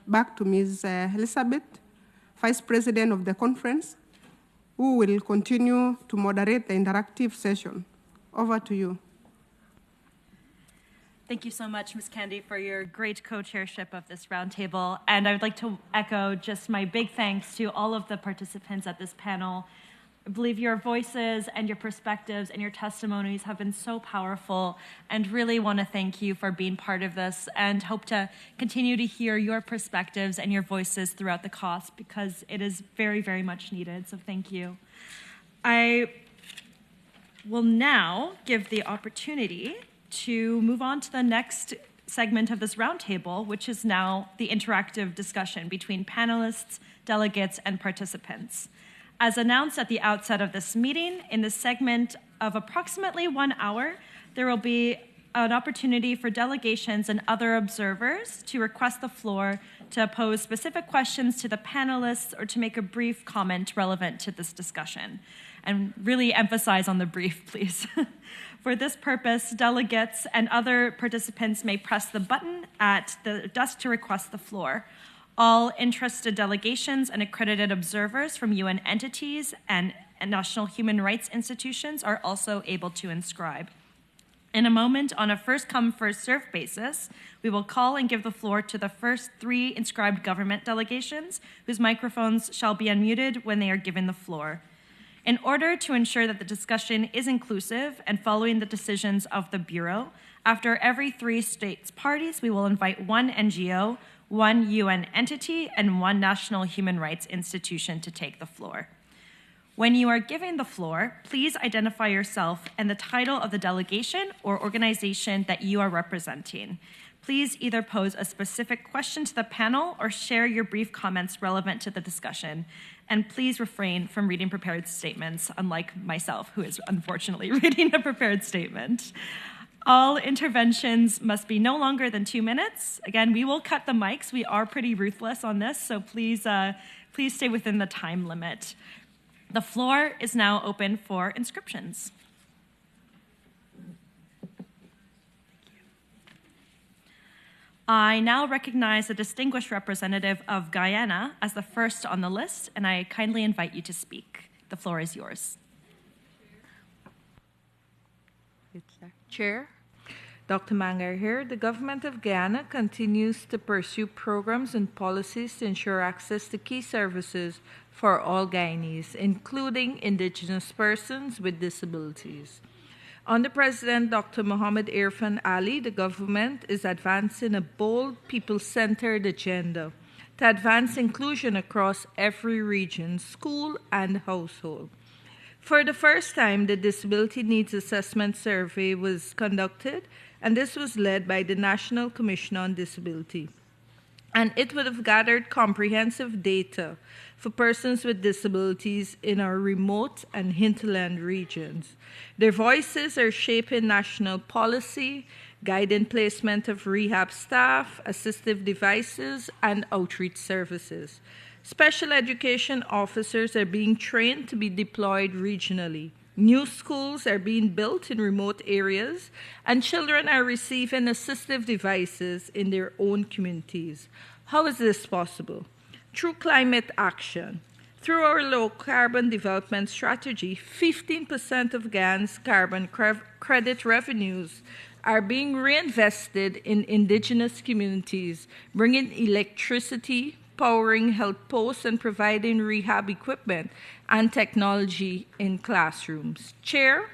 [SPEAKER 2] back to Ms. Elizabeth, Vice President of the conference, who will continue to moderate the interactive session. Over to you.
[SPEAKER 1] Thank you so much, Ms. Kandie, for your great co-chairship of this roundtable. And I would like to echo just my big thanks to all of the participants at this panel. I believe your voices and your perspectives and your testimonies have been so powerful, and really want to thank you for being part of this, and hope to continue to hear your perspectives and your voices throughout the COSP, because it is very, very much needed. So thank you. I will now give the opportunity to move on to the next segment of this roundtable, which is now the interactive discussion between panelists, delegates, and participants. As announced at the outset of this meeting, in this segment of approximately 1 hour, there will be an opportunity for delegations and other observers to request the floor to pose specific questions to the panelists or to make a brief comment relevant to this discussion. And really emphasize on the brief, please. For this purpose, delegates and other participants may press the button at the desk to request the floor. All interested delegations and accredited observers from UN entities and national human rights institutions are also able to inscribe. In a moment, on a first-come, first-served basis, we will call and give the floor to the first 3 inscribed government delegations, whose microphones shall be unmuted when they are given the floor. In order to ensure that the discussion is inclusive and following the decisions of the Bureau, after every 3 states parties, we will invite 1 NGO, 1 UN entity, and 1 national human rights institution to take the floor. When you are giving the floor, please identify yourself and the title of the delegation or organization that you are representing. Please either pose a specific question to the panel or share your brief comments relevant to the discussion. And please refrain from reading prepared statements, unlike myself, who is unfortunately reading a prepared statement. All interventions must be no longer than 2 minutes. Again, we will cut the mics. We are pretty ruthless on this, so please stay within the time limit. The floor is now open for inscriptions. I now recognize the distinguished representative of Guyana as the first on the list, and I kindly invite you to speak. The floor is yours.
[SPEAKER 7] Chair, Dr. Mangar here. The government of Guyana continues to pursue programs and policies to ensure access to key services for all Guyanese, including Indigenous persons with disabilities. Under President Dr. Mohamed Irfan Ali, the government is advancing a bold, people-centered agenda to advance inclusion across every region, school, and household. For the first time, the Disability Needs Assessment Survey was conducted, and this was led by the National Commission on Disability. And it would have gathered comprehensive data for persons with disabilities in our remote and hinterland regions. Their voices are shaping national policy, guiding placement of rehab staff, assistive devices, and outreach services. Special education officers are being trained to be deployed regionally. New schools are being built in remote areas, and children are receiving assistive devices in their own communities. How is this possible? Through climate action. Through our low-carbon development strategy, 15% of Guyana's carbon credit revenues are being reinvested in Indigenous communities, bringing electricity, powering health posts, and providing rehab equipment and technology in classrooms. Chair,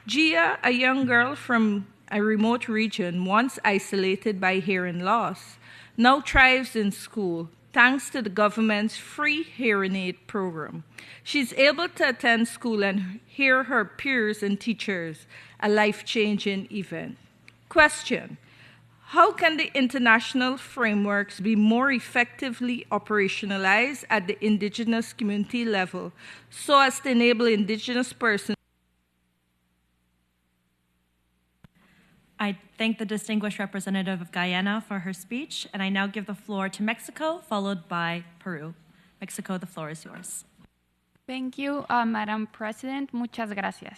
[SPEAKER 7] Gia, a young girl from a remote region once isolated by hearing loss, now thrives in school thanks to the government's free hearing aid program. She's able to attend school and hear her peers and teachers, a life-changing event. Question: how can the international frameworks be more effectively operationalized at the Indigenous community level so as to enable Indigenous persons?
[SPEAKER 1] I thank the distinguished representative of Guyana for her speech, and I now give the floor to Mexico, followed by Peru. Mexico, the floor is yours.
[SPEAKER 8] Thank you, Madam President. Muchas gracias.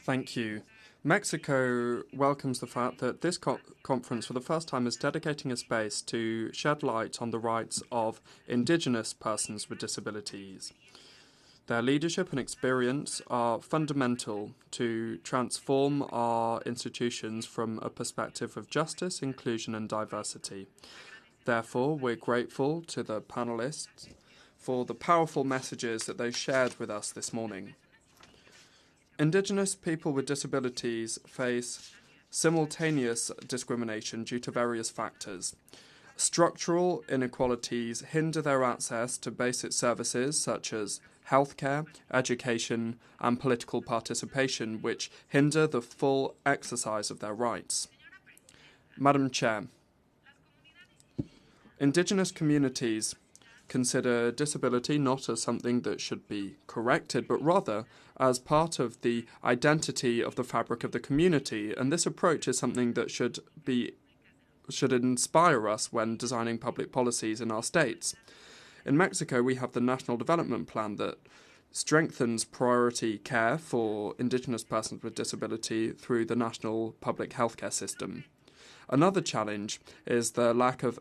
[SPEAKER 5] Thank you. Mexico welcomes the fact that this conference for the first time is dedicating a space to shed light on the rights of Indigenous persons with disabilities. Their leadership and experience are fundamental to transform our institutions from a perspective of justice, inclusion and diversity. Therefore, we're grateful to the panelists for the powerful messages that they shared with us this morning. Indigenous people with disabilities face simultaneous discrimination due to various factors. Structural inequalities hinder their access to basic services such as healthcare, education, and political participation, which hinder the full exercise of their rights. Madam Chair, Indigenous communities consider disability not as something that should be corrected, but rather as part of the identity of the fabric of the community, and this approach is something that should inspire us when designing public policies in our states. In Mexico, we have the National Development Plan that strengthens priority care for Indigenous persons with disability through the national public healthcare system. Another challenge is the lack of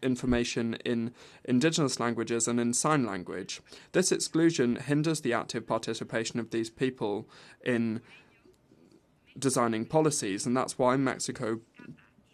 [SPEAKER 5] information in Indigenous languages and in sign language. This exclusion hinders the active participation of these people in designing policies, and that's why Mexico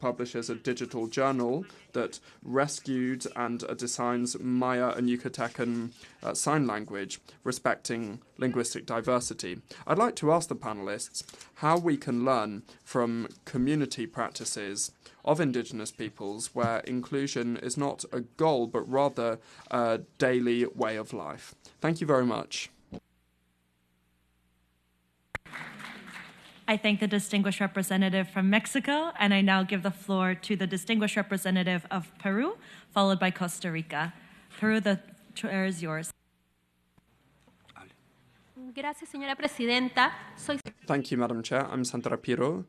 [SPEAKER 5] publishes a digital journal that rescued and designs Maya and Yucatecan sign language, respecting linguistic diversity. I'd like to ask the panelists how we can learn from community practices of Indigenous peoples where inclusion is not a goal but rather a daily way of life. Thank you very much.
[SPEAKER 1] I thank the distinguished representative from Mexico, and I now give the floor to the distinguished representative of Peru, followed by Costa Rica. Peru, the chair is yours.
[SPEAKER 9] Gracias, señora presidenta.
[SPEAKER 5] Thank you, Madam Chair. I'm Sandra Piro,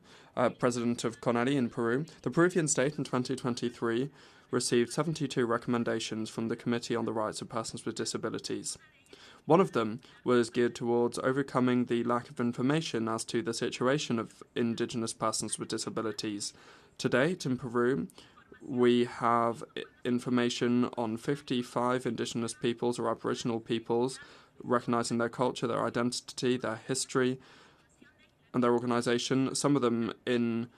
[SPEAKER 5] President of CONADI in Peru. The Peruvian state in 2023 received 72 recommendations from the Committee on the Rights of Persons with Disabilities. One of them was geared towards overcoming the lack of information as to the situation of Indigenous persons with disabilities. To date, in Peru, we have information on 55 Indigenous peoples or Aboriginal peoples, recognizing their culture, their identity, their history, and their organization, some of them in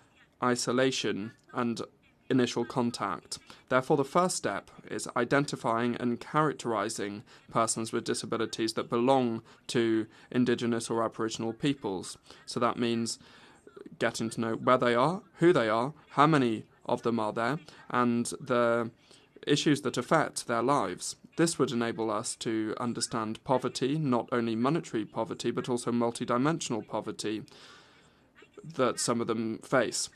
[SPEAKER 5] isolation and initial contact. Therefore, the first step is identifying and characterizing persons with disabilities that belong to Indigenous or Aboriginal peoples. So that means getting to know where they are, who they are, how many of them are there, and the issues that affect their lives. This would enable us to understand poverty, not only monetary poverty, but also multidimensional poverty that some of them face.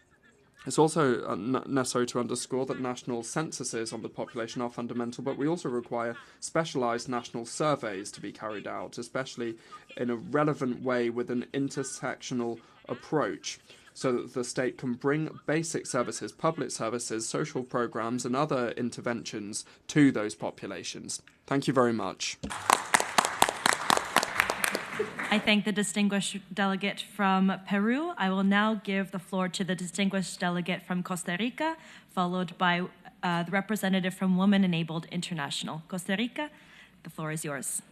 [SPEAKER 5] It's also necessary to underscore that national censuses on the population are fundamental, but we also require specialised national surveys to be carried out, especially in a relevant way with an intersectional approach, so that the state can bring basic services, public services, social programmes and other interventions to those populations. Thank you very much.
[SPEAKER 1] I thank the distinguished delegate from Peru. I will now give the floor to the distinguished delegate from Costa Rica, followed by the representative from Women Enabled International. Costa Rica, the floor is yours.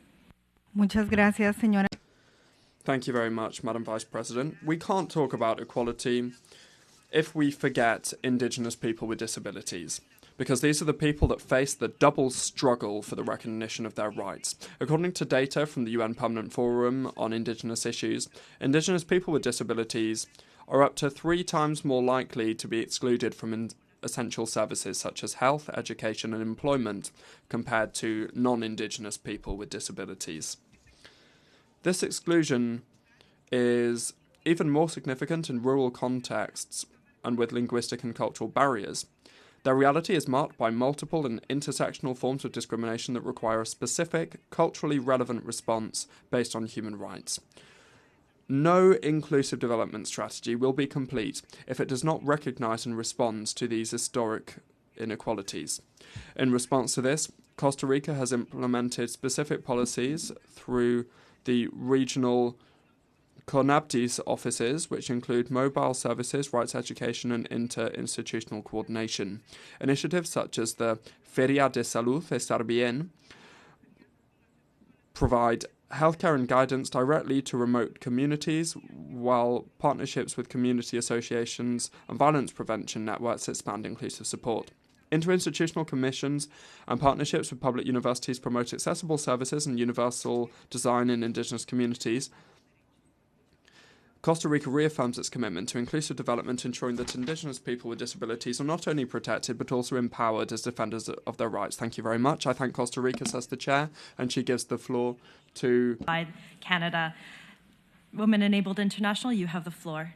[SPEAKER 10] Muchas gracias, señora.
[SPEAKER 5] Thank you very much, Madam Vice President. We can't talk about equality if we forget Indigenous people with disabilities, because these are the people that face the double struggle for the recognition of their rights. According to data from the UN Permanent Forum on Indigenous Issues, Indigenous people with disabilities are up to 3 times more likely to be excluded from essential services such as health, education and employment compared to non-Indigenous people with disabilities. This exclusion is even more significant in rural contexts and with linguistic and cultural barriers. Their reality is marked by multiple and intersectional forms of discrimination that require a specific, culturally relevant response based on human rights. No inclusive development strategy will be complete if it does not recognise and respond to these historic inequalities. In response to this, Costa Rica has implemented specific policies through the regional CONAPTI's offices, which include mobile services, rights education and inter-institutional coordination. Initiatives such as the Feria de Salud Estar Bien provide healthcare and guidance directly to remote communities, while partnerships with community associations and violence prevention networks expand inclusive support. Interinstitutional commissions and partnerships with public universities promote accessible services and universal design in Indigenous communities. Costa Rica reaffirms its commitment to inclusive development, ensuring that Indigenous people with disabilities are not only protected but also empowered as defenders of their rights. Thank you very much. I thank Costa Rica, says the Chair, and she gives the floor to
[SPEAKER 1] Canada. Women Enabled International, you have the floor.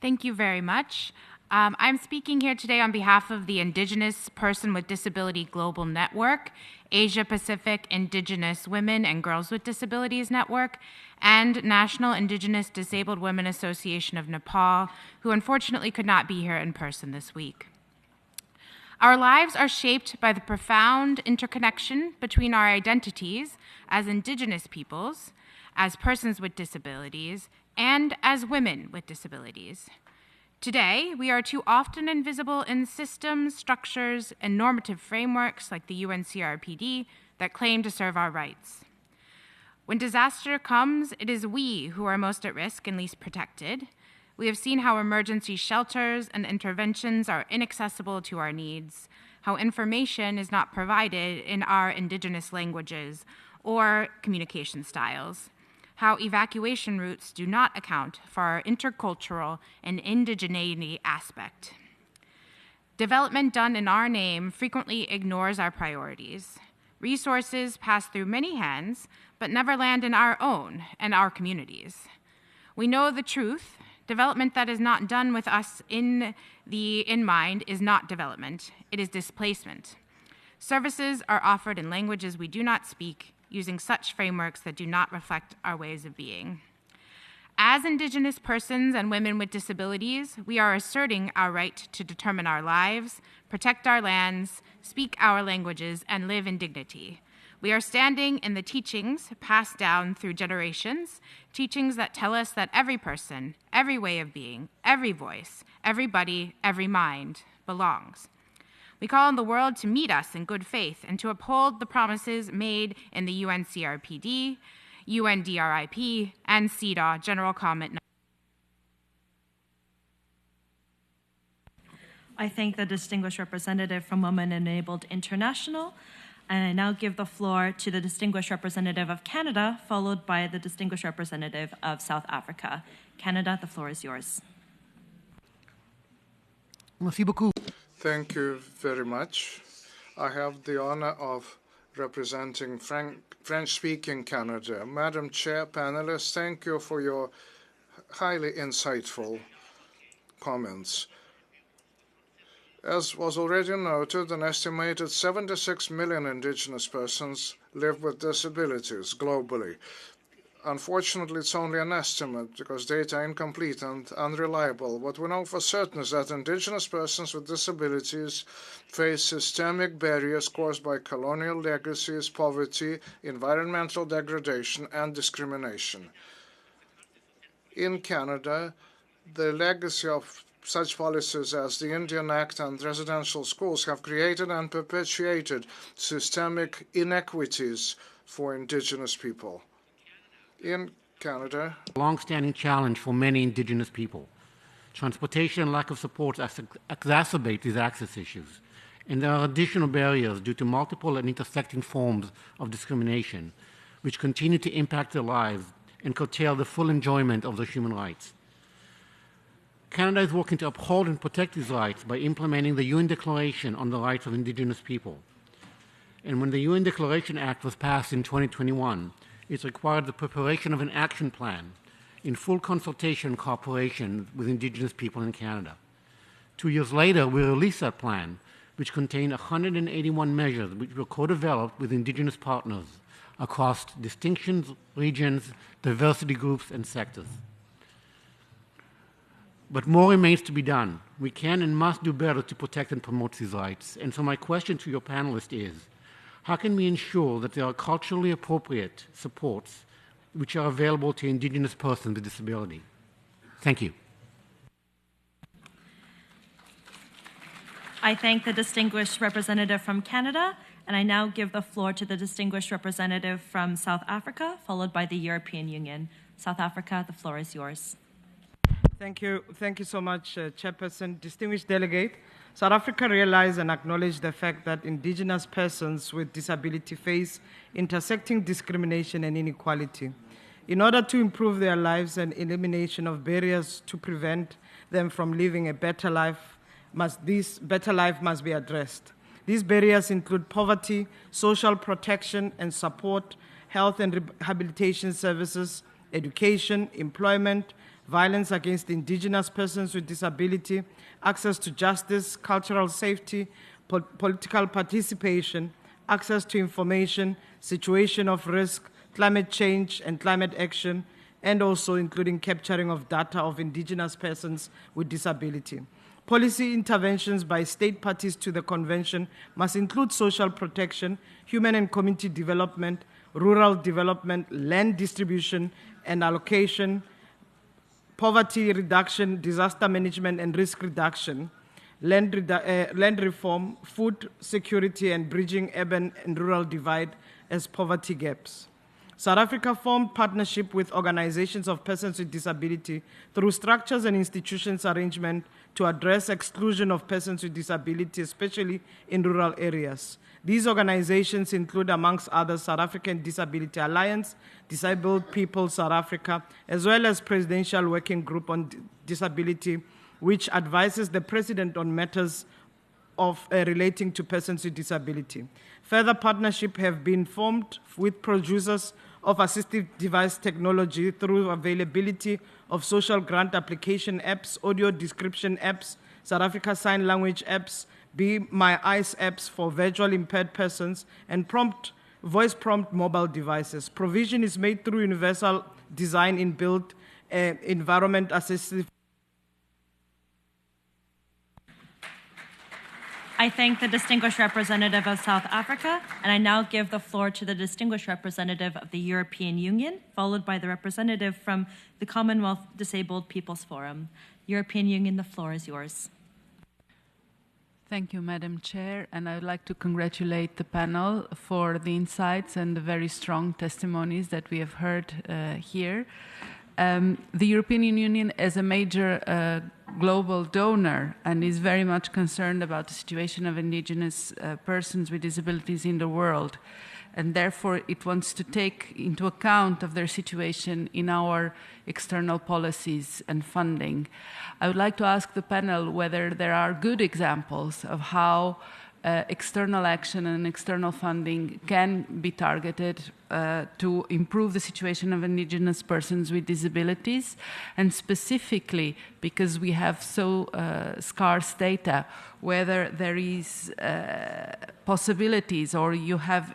[SPEAKER 11] Thank you very much. I'm speaking here today on behalf of the Indigenous Person with Disability Global Network, Asia Pacific Indigenous Women and Girls with Disabilities Network, and National Indigenous Disabled Women Association of Nepal, who unfortunately could not be here in person this week. Our lives are shaped by the profound interconnection between our identities as Indigenous peoples, as persons with disabilities, and as women with disabilities. Today, we are too often invisible in systems, structures, and normative frameworks like the UN CRPD that claim to serve our rights. When disaster comes, it is we who are most at risk and least protected. We have seen how emergency shelters and interventions are inaccessible to our needs, how information is not provided in our Indigenous languages or communication styles, how evacuation routes do not account for our intercultural and indigeneity aspect. Development done in our name frequently ignores our priorities. Resources pass through many hands, but never land in our own and our communities. We know the truth. Development that is not done with us in mind is not development, it is displacement. Services are offered in languages we do not speak, using such frameworks that do not reflect our ways of being. As Indigenous persons and women with disabilities, we are asserting our right to determine our lives, protect our lands, speak our languages, and live in dignity. We are standing in the teachings passed down through generations, teachings that tell us that every person, every way of being, every voice, every body, every mind belongs. We call on the world to meet us in good faith and to uphold the promises made in the UN CRPD, UNDRIP, and CEDAW General Comment.
[SPEAKER 1] I thank the distinguished representative from Women Enabled International, and I now give the floor to the distinguished representative of Canada, followed by the distinguished representative of South Africa. Canada, the floor is yours.
[SPEAKER 12] Merci beaucoup. Thank you very much. I have the honor of representing French-speaking Canada. Madam Chair, panelists, thank you for your highly insightful comments. As was already noted, an estimated 76 million Indigenous persons live with disabilities globally. Unfortunately, it's only an estimate because data are incomplete and unreliable. What we know for certain is that Indigenous persons with disabilities face systemic barriers caused by colonial legacies, poverty, environmental degradation, and discrimination. In Canada, the legacy of such policies as the Indian Act and residential schools have created and perpetuated systemic inequities for Indigenous people. In Canada,
[SPEAKER 13] a long-standing challenge for many Indigenous people. Transportation and lack of support exacerbate these access issues, and there are additional barriers due to multiple and intersecting forms of discrimination, which continue to impact their lives and curtail the full enjoyment of their human rights. Canada is working to uphold and protect these rights by implementing the UN Declaration on the Rights of Indigenous People. And when the UN Declaration Act was passed in 2021, it required the preparation of an action plan in full consultation and cooperation with Indigenous people in Canada. 2 years later, we released that plan, which contained 181 measures which were co-developed with Indigenous partners across distinctions, regions, diversity groups, and sectors. But more remains to be done. We can and must do better to protect and promote these rights. And so my question to your panelists is, how can we ensure that there are culturally appropriate supports which are available to Indigenous persons with disability? Thank you.
[SPEAKER 1] I thank the distinguished representative from Canada, and I now give the floor to the distinguished representative from South Africa, followed by the European Union. South Africa, the floor is yours.
[SPEAKER 14] Thank you so much, Chairperson. Distinguished delegate, South Africa realized and acknowledged the fact that Indigenous persons with disability face intersecting discrimination and inequality. In order to improve their lives and elimination of barriers to prevent them from living a better life, this better life must be addressed. These barriers include poverty, social protection and support, health and rehabilitation services, education, employment, violence against Indigenous persons with disability, access to justice, cultural safety, political participation, access to information, situation of risk, climate change and climate action, and also including capturing of data of Indigenous persons with disability. Policy interventions by state parties to the Convention must include social protection, human and community development, rural development, land distribution and allocation, poverty reduction, disaster management and risk reduction, land reform, food security, and bridging urban and rural divide as poverty gaps. South Africa formed partnership with organizations of persons with disability through structures and institutions arrangement to address exclusion of persons with disability, especially in rural areas. These organizations include, amongst others, South African Disability Alliance, Disabled People South Africa, as well as Presidential Working Group on Disability, which advises the President on matters relating to persons with disability. Further partnerships have been formed with producers of assistive device technology through availability of social grant application apps, audio description apps, South Africa Sign Language apps, Be My Eyes apps for visually impaired persons, and voice prompt mobile devices. Provision is made through universal design in built environment assistive.
[SPEAKER 1] I thank the distinguished representative of South Africa, and I now give the floor to the distinguished representative of the European Union, followed by the representative from the Commonwealth Disabled People's Forum. European Union, the floor is yours.
[SPEAKER 15] Thank you, Madam Chair, and I would like to congratulate the panel for the insights and the very strong testimonies that we have heard here. The European Union is a major global donor and is very much concerned about the situation of Indigenous persons with disabilities in the world, and therefore it wants to take into account of their situation in our external policies and funding. I would like to ask the panel whether there are good examples of how external action and external funding can be targeted to improve the situation of Indigenous persons with disabilities, and specifically, because we have so scarce data, whether there is possibilities or you have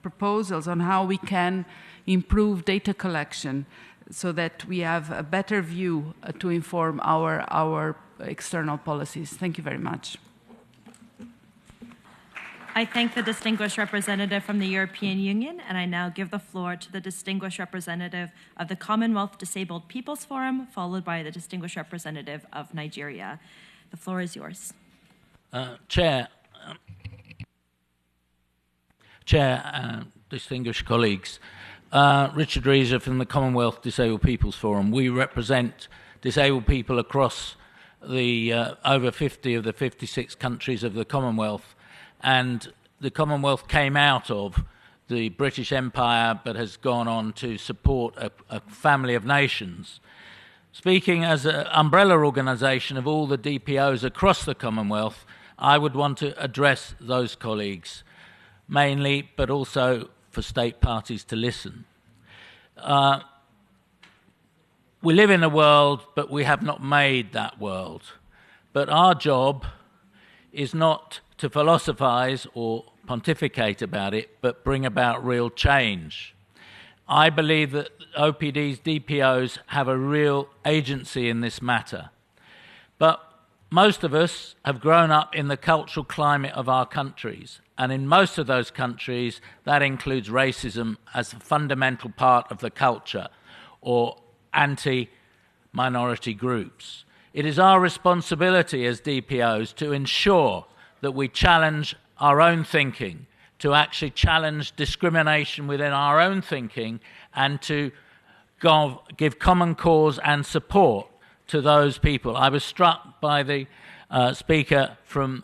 [SPEAKER 15] proposals on how we can improve data collection so that we have a better view to inform our external policies. Thank you very much.
[SPEAKER 1] I thank the distinguished representative from the European Union, and I now give the floor to the distinguished representative of the Commonwealth Disabled People's Forum, followed by the distinguished representative of Nigeria. The floor is yours.
[SPEAKER 16] Chair, distinguished colleagues, Richard Reeser from the Commonwealth Disabled People's Forum. We represent disabled people across the over 50 of the 56 countries of the Commonwealth. And the Commonwealth came out of the British Empire but has gone on to support a family of nations. Speaking as an umbrella organisation of all the DPOs across the Commonwealth, I would want to address those colleagues mainly, but also for state parties to listen. We live in a world, but we have not made that world. But our job is not to philosophize or pontificate about it, but bring about real change. I believe that OPD's DPOs have a real agency in this matter. But most of us have grown up in the cultural climate of our countries, and in most of those countries, that includes racism as a fundamental part of the culture, or anti-minority groups. It is our responsibility as DPOs to ensure that we challenge our own thinking, to actually challenge discrimination within our own thinking, and to give common cause and support to those people. I was struck by the speaker from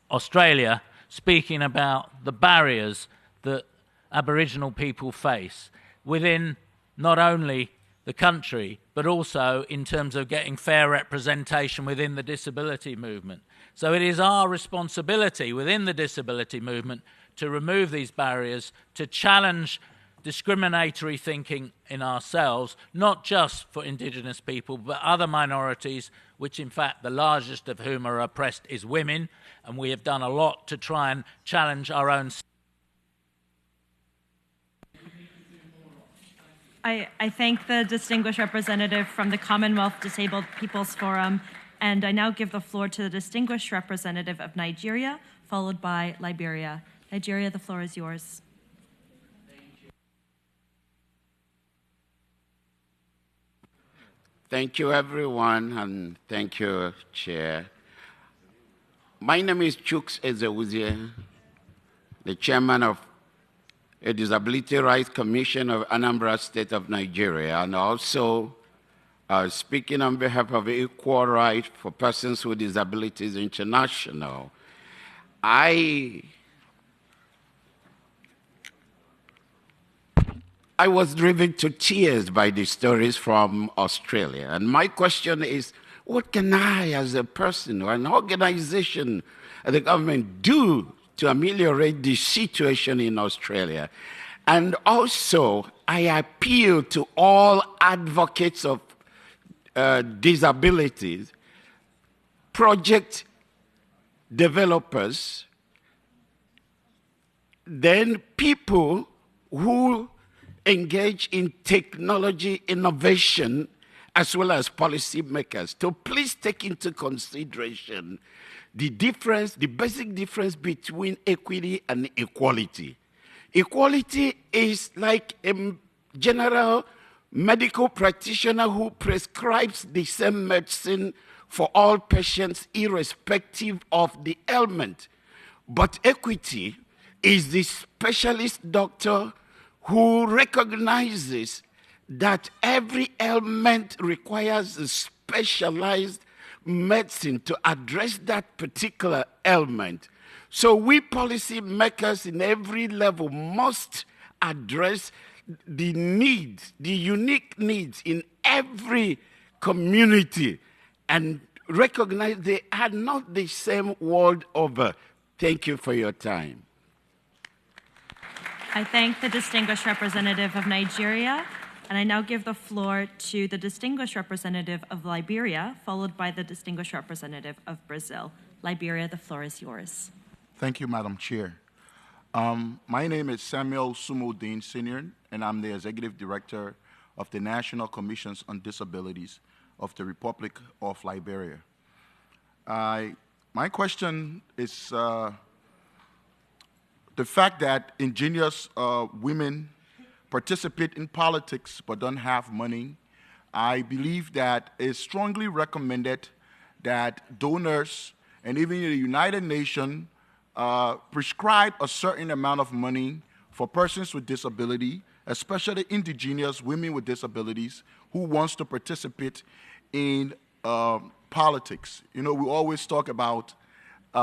[SPEAKER 16] Australia speaking about the barriers that Aboriginal people face within not only the country, but also in terms of getting fair representation within the disability movement. So it is our responsibility within the disability movement to remove these barriers, to challenge discriminatory thinking in ourselves, not just for Indigenous people, but other minorities, which in fact the largest of whom are oppressed is women, and we have done a lot to try and challenge our own.
[SPEAKER 1] I thank the distinguished representative from the Commonwealth Disabled People's Forum, and I now give the floor to the distinguished representative of Nigeria, followed by Liberia. Nigeria, the floor is yours.
[SPEAKER 17] Thank you, everyone, and thank you, Chair. My name is Chuks Ezewuzie, the chairman of a Disability Rights Commission of Anambra State of Nigeria, and also speaking on behalf of Equal Rights for Persons with Disabilities International. I was driven to tears by the stories from Australia. And my question is, what can I, as a person or an organization, the government, do to ameliorate the situation in Australia? And also, I appeal to all advocates of disabilities, project developers, then people who engage in technology innovation, as well as policymakers, to please take into consideration the difference, the basic difference between equity and equality. Equality is like a general medical practitioner who prescribes the same medicine for all patients, irrespective of the ailment. But equity is the specialist doctor who recognizes that every ailment requires a specialized medicine to address that particular ailment. So we policy makers in every level must address the needs, the unique needs in every community, and recognize they are not the same world over. Thank you for your time.
[SPEAKER 1] I thank the distinguished representative of Nigeria, and I now give the floor to the distinguished representative of Liberia, followed by the distinguished representative of Brazil. Liberia, the floor is yours.
[SPEAKER 18] Thank you, Madam Chair. My name is Samuel Sumodin Sr., and I'm the Executive Director of the National Commissions on Disabilities of the Republic of Liberia. My question is the fact that Indigenous women participate in politics but don't have money. I believe that it's strongly recommended that donors and even the United Nations prescribe a certain amount of money for persons with disability, especially Indigenous women with disabilities who wants to participate in politics. You know, we always talk about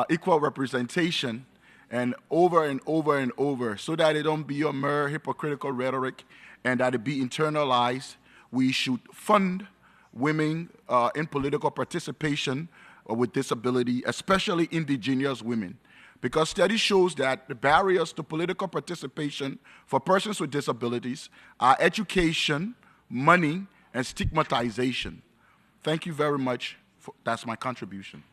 [SPEAKER 18] equal representation, and over and over and over, so that it don't be a mere hypocritical rhetoric and that it be internalized. We should fund women in political participation with disability, especially Indigenous women, because study shows that the barriers to political participation for persons with disabilities are education, money, and stigmatization. Thank you very much. That's my contribution.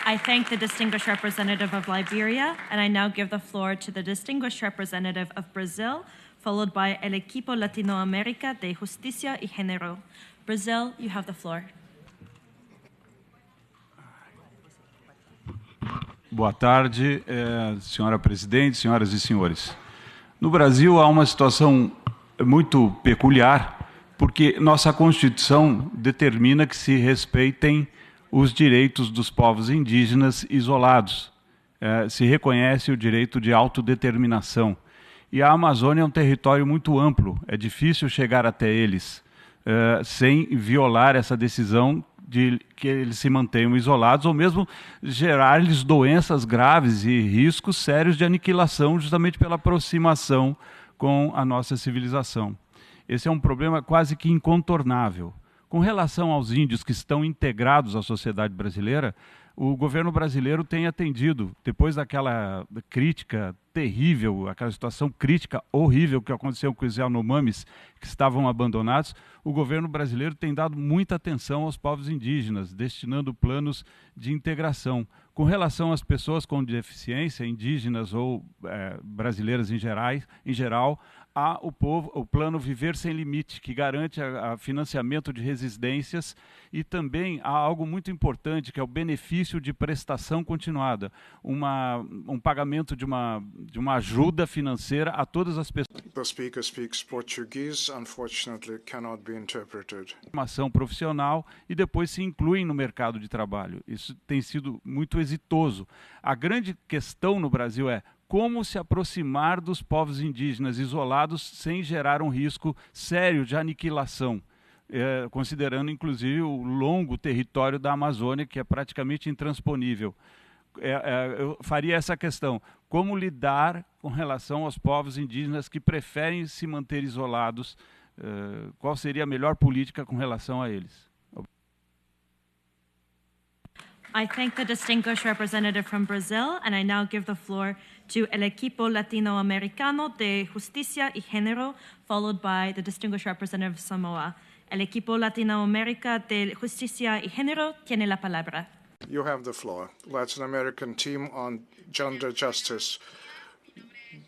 [SPEAKER 1] I thank the distinguished representative of Liberia, and I now give the floor to the distinguished representative of Brazil, followed by El Equipo Latinoamérica de Justicia y Género. Brazil, you have the floor.
[SPEAKER 19] Boa tarde, senhora presidente, senhoras e senhores. No Brasil há uma situação muito peculiar, porque nossa Constituição determina que se respeitem os direitos dos povos indígenas isolados. Se reconhece o direito de autodeterminação. E a Amazônia é um território muito amplo, é difícil chegar até eles sem violar essa decisão de que eles se mantenham isolados ou mesmo gerar-lhes doenças graves e riscos sérios de aniquilação justamente pela aproximação com a nossa civilização. Esse é um problema quase que incontornável. Com relação aos índios que estão integrados à sociedade brasileira, o governo brasileiro tem atendido, depois daquela crítica terrível, aquela situação crítica horrível que aconteceu com os Yanomamis, que estavam abandonados, o governo brasileiro tem dado muita atenção aos povos indígenas, destinando planos de integração. Com relação às pessoas com deficiência, indígenas ou brasileiras em geral, há o plano Viver Sem Limite, que garante a financiamento de residências, e também há algo muito importante, que é o benefício de prestação continuada, um pagamento de uma ajuda financeira a todas as pessoas.
[SPEAKER 12] The speaker speaks Portuguese, unfortunately cannot be interpreted.
[SPEAKER 19] Formação profissional e depois se incluem no mercado de trabalho. Isso tem sido muito exitoso. A grande questão no Brasil é como se aproximar dos povos indígenas isolados sem gerar um risco sério de aniquilação, considerando inclusive o longo território da Amazônia, que é praticamente intransponível. Eu faria essa questão: como lidar com relação aos povos indígenas que preferem se manter isolados? Qual seria a melhor política com relação a eles?
[SPEAKER 1] I thank the distinguished representative from Brazil, and I now give the floor to El Equipo Latinoamericano de Justicia y Género, followed by the distinguished representative of Samoa. El Equipo Latinoamérica de Justicia y Género tiene la palabra.
[SPEAKER 12] You have the floor. Latin American team on gender justice.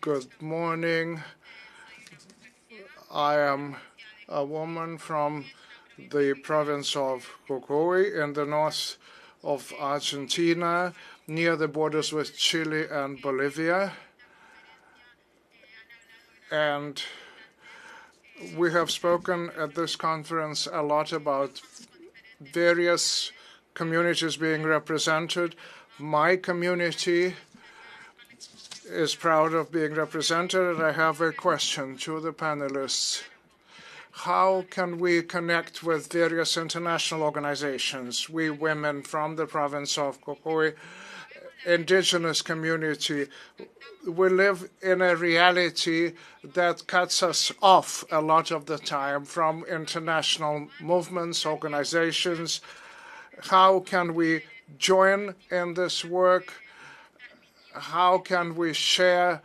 [SPEAKER 12] Good morning. I am a woman from the province of Jujuy in the north of Argentina, near the borders with Chile and Bolivia. And we have spoken at this conference a lot about various communities being represented. My community is proud of being represented, and I have a question to the panelists. How can we connect with various international organizations? We women from the province of Jujuy, indigenous community, we live in a reality that cuts us off a lot of the time from international movements, organizations. How can we join in this work? How can we share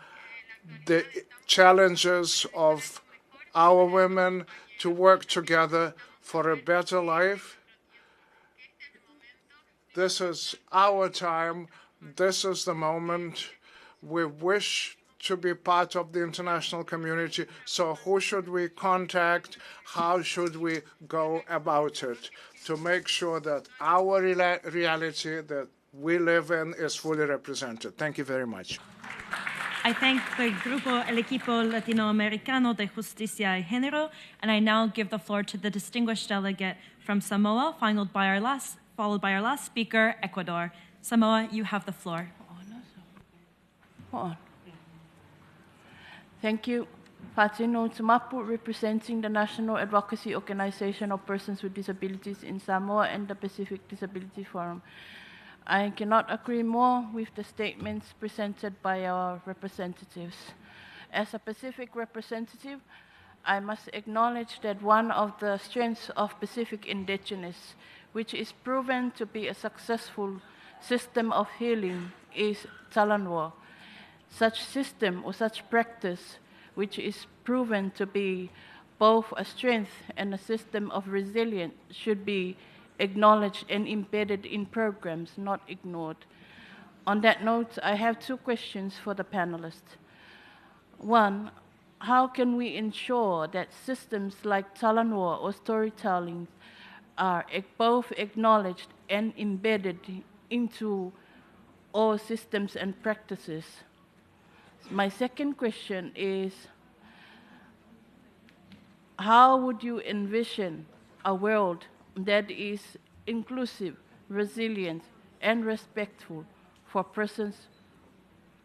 [SPEAKER 12] the challenges of our women to work together for a better life? This is our time. This is the moment. We wish to be part of the international community. So who should we contact? How should we go about it to make sure that our reality that we live in is fully represented? Thank you very much.
[SPEAKER 1] I thank the Grupo El Equipo Latinoamericano de Justicia y Género, and I now give the floor to the distinguished delegate from Samoa, followed by our last speaker, Ecuador. Samoa, you have the floor.
[SPEAKER 20] Thank you. Fatino Tumapu, representing the National Advocacy Organization of Persons with Disabilities in Samoa and the Pacific Disability Forum. I cannot agree more with the statements presented by our representatives. As a Pacific representative, I must acknowledge that one of the strengths of Pacific Indigenous, which is proven to be a successful system of healing, is Talanoa. Such system or such practice, which is proven to be both a strength and a system of resilience, should be acknowledged and embedded in programs, not ignored. On that note, I have two questions for the panelists. One, how can we ensure that systems like Talanoa or storytelling are both acknowledged and embedded into all systems and practices? My second question is, how would you envision a world that is inclusive, resilient, and respectful for persons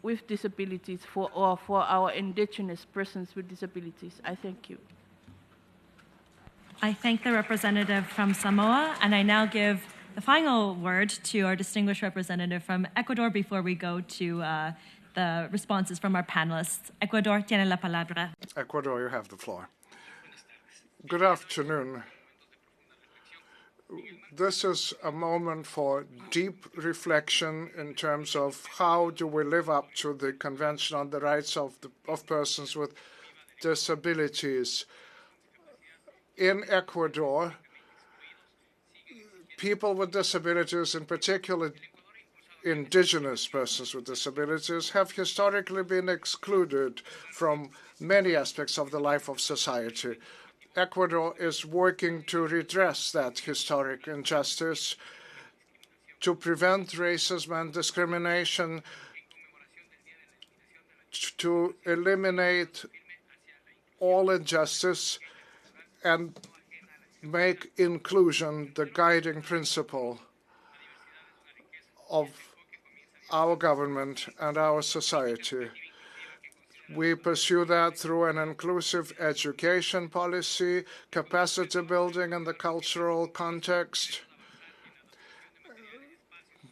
[SPEAKER 20] with disabilities, for our indigenous persons with disabilities? I thank you.
[SPEAKER 1] I thank the representative from Samoa, and I now give the final word to our distinguished representative from Ecuador before we go to the responses from our panelists. Ecuador tiene la palabra.
[SPEAKER 12] Ecuador, you have the floor. Good afternoon. This is a moment for deep reflection in terms of how do we live up to the Convention on the Rights of Persons with Disabilities. In Ecuador, people with disabilities, in particular indigenous persons with disabilities, have historically been excluded from many aspects of the life of society. Ecuador is working to redress that historic injustice, to prevent racism and discrimination, to eliminate all injustice, and make inclusion the guiding principle of our government and our society. We pursue that through an inclusive education policy, capacity building in the cultural context,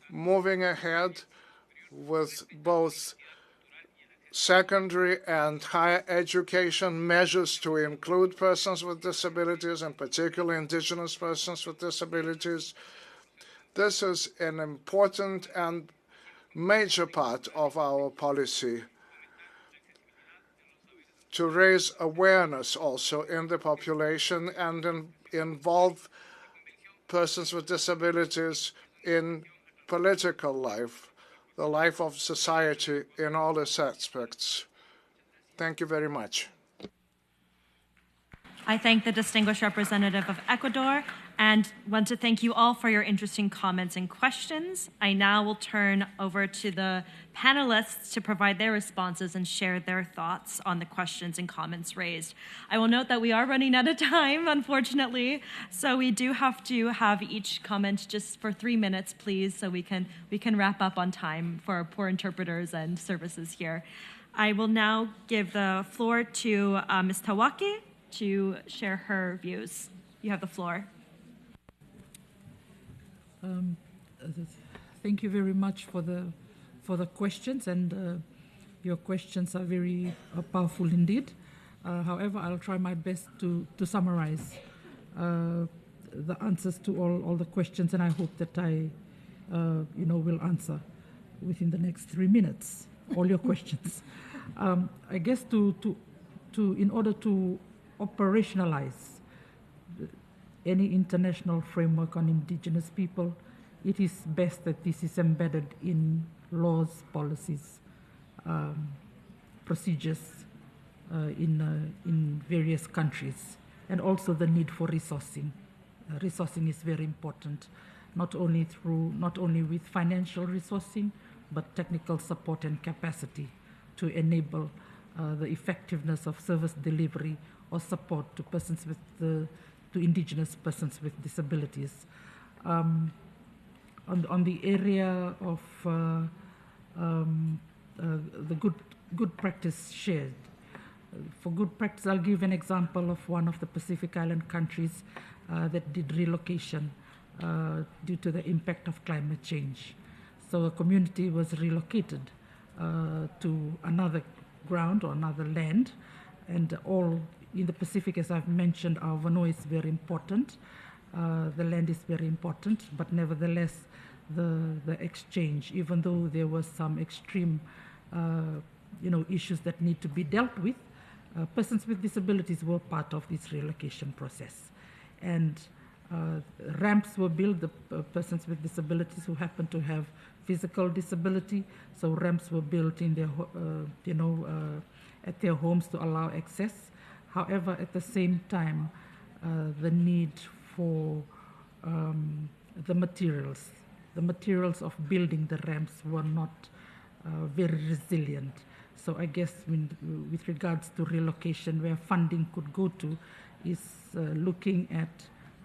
[SPEAKER 12] moving ahead with both secondary and higher education measures to include persons with disabilities, and particularly indigenous persons with disabilities. This is an important and major part of our policy, to raise awareness also in the population and involve persons with disabilities in political life, the life of society in all its aspects. Thank you very much.
[SPEAKER 1] I thank the distinguished representative of Ecuador and want to thank you all for your interesting comments and questions. I now will turn over to the panelists to provide their responses and share their thoughts on the questions and comments raised. I will note that we are running out of time, unfortunately, so we do have to have each comment just for 3 minutes, please, so we can wrap up on time for our poor interpreters and services here. I will now give the floor to Ms. Tawaki to share her views. You have the floor.
[SPEAKER 3] Thank you very much for the questions, and your questions are very powerful indeed. However, I'll try my best to summarize the answers to all the questions, and I hope that I will answer within the next 3 minutes all your questions. I guess in order to operationalize any international framework on indigenous people, it is best that this is embedded in laws, policies, procedures in various countries, and also the need for resourcing. Resourcing is very important, not only with financial resourcing, but technical support and capacity to enable the effectiveness of service delivery or support to persons with to indigenous persons with disabilities. On the area of the good practice shared. For good practice, I'll give an example of one of the Pacific Island countries that did relocation due to the impact of climate change. So a community was relocated to another ground or another land, and all in the Pacific, as I've mentioned, our Vano is very important. The land is very important, but nevertheless, the exchange, even though there was some extreme, issues that need to be dealt with, persons with disabilities were part of this relocation process, and ramps were built. The persons with disabilities who happen to have physical disability, so ramps were built in their, at their homes to allow access. However, at the same time, the need for the materials of building the ramps were not very resilient. So I guess with regards to relocation, where funding could go to is looking at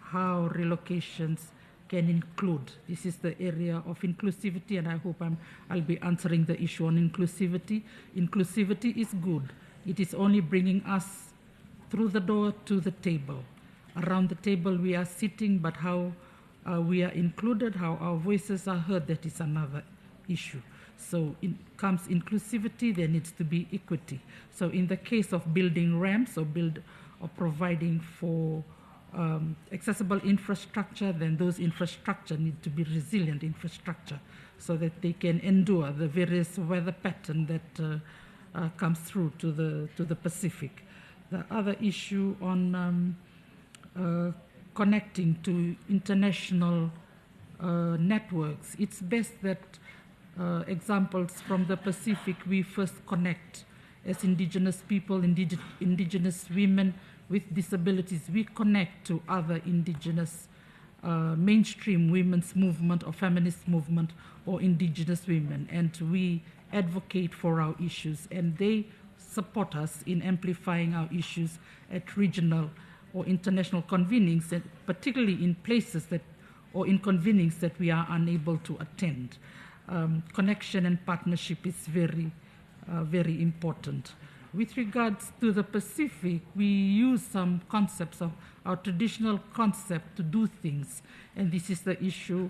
[SPEAKER 3] how relocations can include. This is the area of inclusivity, and I hope I'll be answering the issue on inclusivity. Inclusivity is good. It is only bringing us through the door to the table. Around the table we are sitting, but how we are included, how our voices are heard, that is another issue. So in comes inclusivity, there needs to be equity. So in the case of building ramps or providing for accessible infrastructure, then those infrastructure need to be resilient infrastructure so that they can endure the various weather pattern that comes through to the Pacific. The other issue on connecting to international networks, it's best that examples from the Pacific, we first connect as indigenous people, indigenous women with disabilities. We connect to other indigenous mainstream women's movement or feminist movement or indigenous women, and we advocate for our issues, and they support us in amplifying our issues at regional or international convenings, and particularly in places that or in convenings that we are unable to attend. Connection and partnership is very, very important. With regards to the Pacific, we use some concepts of our traditional concept to do things, and this is the issue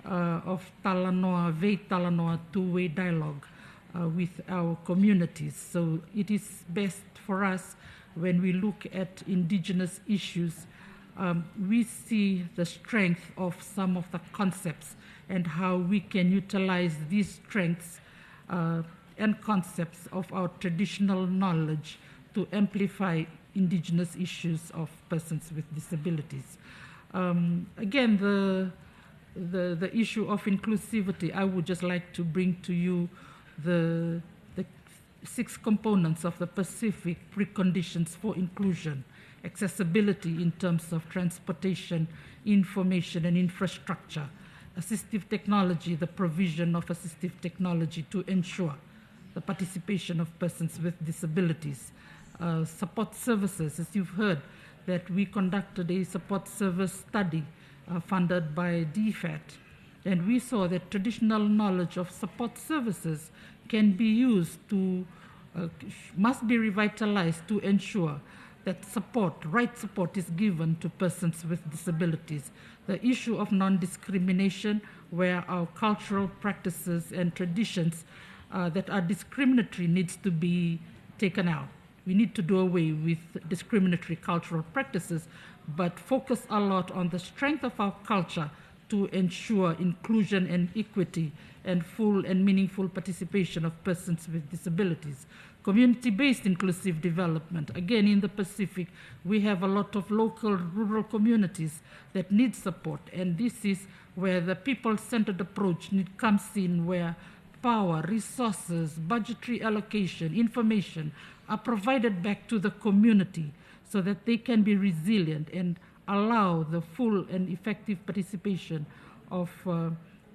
[SPEAKER 3] of Talanoa, Vei Talanoa, two-way dialogue with our communities. So it is best for us when we look at indigenous issues, we see the strength of some of the concepts and how we can utilize these strengths and concepts of our traditional knowledge to amplify indigenous issues of persons with disabilities. Again, the issue of inclusivity, I would just like to bring to you the 6 components of the Pacific preconditions for inclusion: accessibility in terms of transportation, information, and infrastructure; assistive technology, the provision of assistive technology to ensure the participation of persons with disabilities; support services, as you've heard, that we conducted a support service study funded by DFAT, and we saw that traditional knowledge of support services can be used to, must be revitalized to ensure that support, right support, is given to persons with disabilities. The issue of non-discrimination, where our cultural practices and traditions that are discriminatory needs to be taken out. We need to do away with discriminatory cultural practices, but focus a lot on the strength of our culture to ensure inclusion and equity and full and meaningful participation of persons with disabilities. Community-based inclusive development. Again, in the Pacific, we have a lot of local rural communities that need support, and this is where the people-centered approach comes in, where power, resources, budgetary allocation, information are provided back to the community so that they can be resilient and allow the full and effective participation of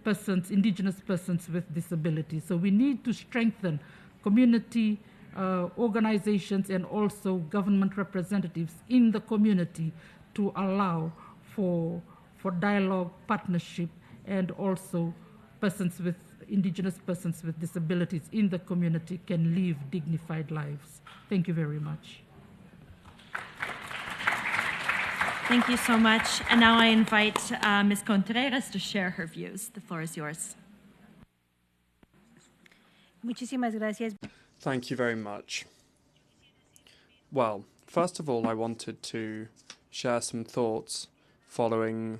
[SPEAKER 3] persons, indigenous persons with disabilities. So we need to strengthen community organizations and also government representatives in the community to allow for dialogue, partnership, and also persons with indigenous persons with disabilities in the community can live dignified lives. Thank you very much.
[SPEAKER 1] Thank you so much. And now I invite Ms. Contreras to share her views. The floor is yours.
[SPEAKER 4] Muchísimas gracias.
[SPEAKER 5] Thank you very much. Well, first of all, I wanted to share some thoughts following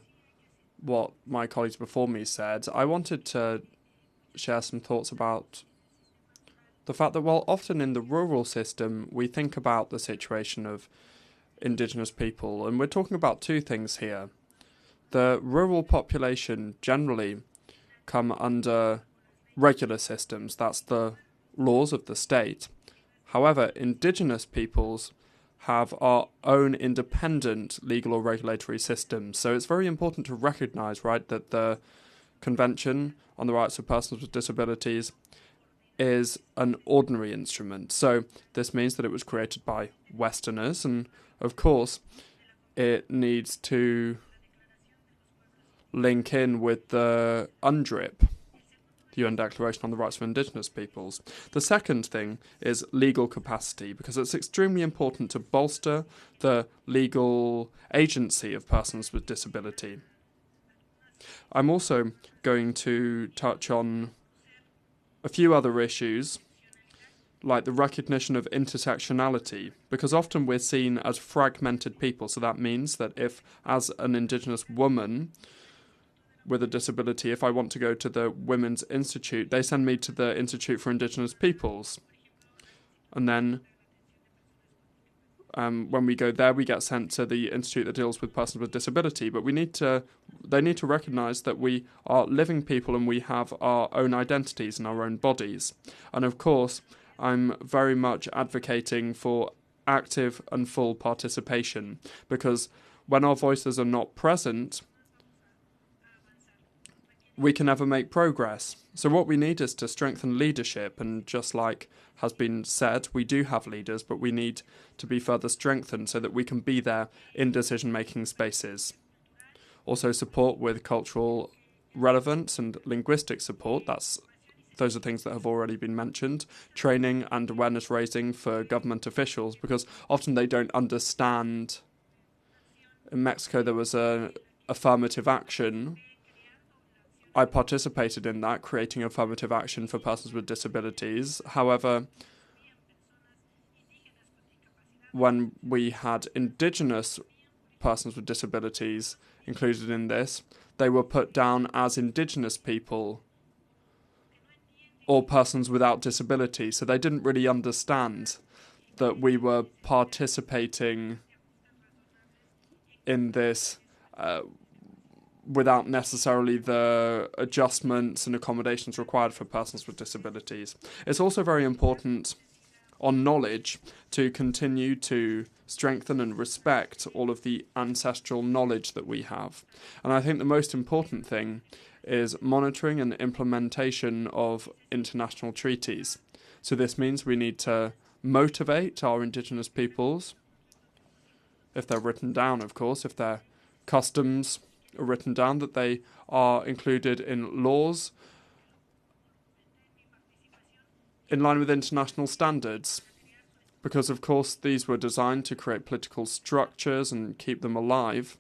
[SPEAKER 5] what my colleagues before me said. I wanted to share some thoughts about the fact that, well, often in the rural system, we think about the situation of Indigenous people, and we're talking about 2 things here. The rural population generally come under regular systems, that's the laws of the state. However, Indigenous peoples have our own independent legal or regulatory systems, so it's very important to recognise, right, that the Convention on the Rights of Persons with Disabilities is an ordinary instrument. So this means that it was created by Westerners, and of course it needs to link in with the UNDRIP, the UN Declaration on the Rights of Indigenous Peoples. The second thing is legal capacity, because it's extremely important to bolster the legal agency of persons with disability. I'm also going to touch on a few other issues, like the recognition of intersectionality, because often we're seen as fragmented people. So that means that if, as an Indigenous woman with a disability, if I want to go to the Women's Institute, they send me to the Institute for Indigenous Peoples. And then when we go there, we get sent to the institute that deals with persons with disability. But they need to recognise that we are living people and we have our own identities and our own bodies. And of course, I'm very much advocating for active and full participation, because when our voices are not present, we can never make progress. So what we need is to strengthen leadership, and just like has been said, we do have leaders, but we need to be further strengthened so that we can be there in decision-making spaces. Also support with cultural relevance and linguistic support. Those are things that have already been mentioned. Training and awareness raising for government officials, because often they don't understand. In Mexico, there was an affirmative action. I participated in that, creating affirmative action for persons with disabilities. However, when we had Indigenous persons with disabilities included in this, they were put down as Indigenous people or persons without disability. So they didn't really understand that we were participating in this without necessarily the adjustments and accommodations required for persons with disabilities. It's also very important on knowledge to continue to strengthen and respect all of the ancestral knowledge that we have. And I think the most important thing is monitoring and implementation of international treaties. So this means we need to motivate our Indigenous peoples, if they're written down, of course, if their customs are written down, that they are included in laws in line with international standards. Because, of course, these were designed to create political structures and keep them alive.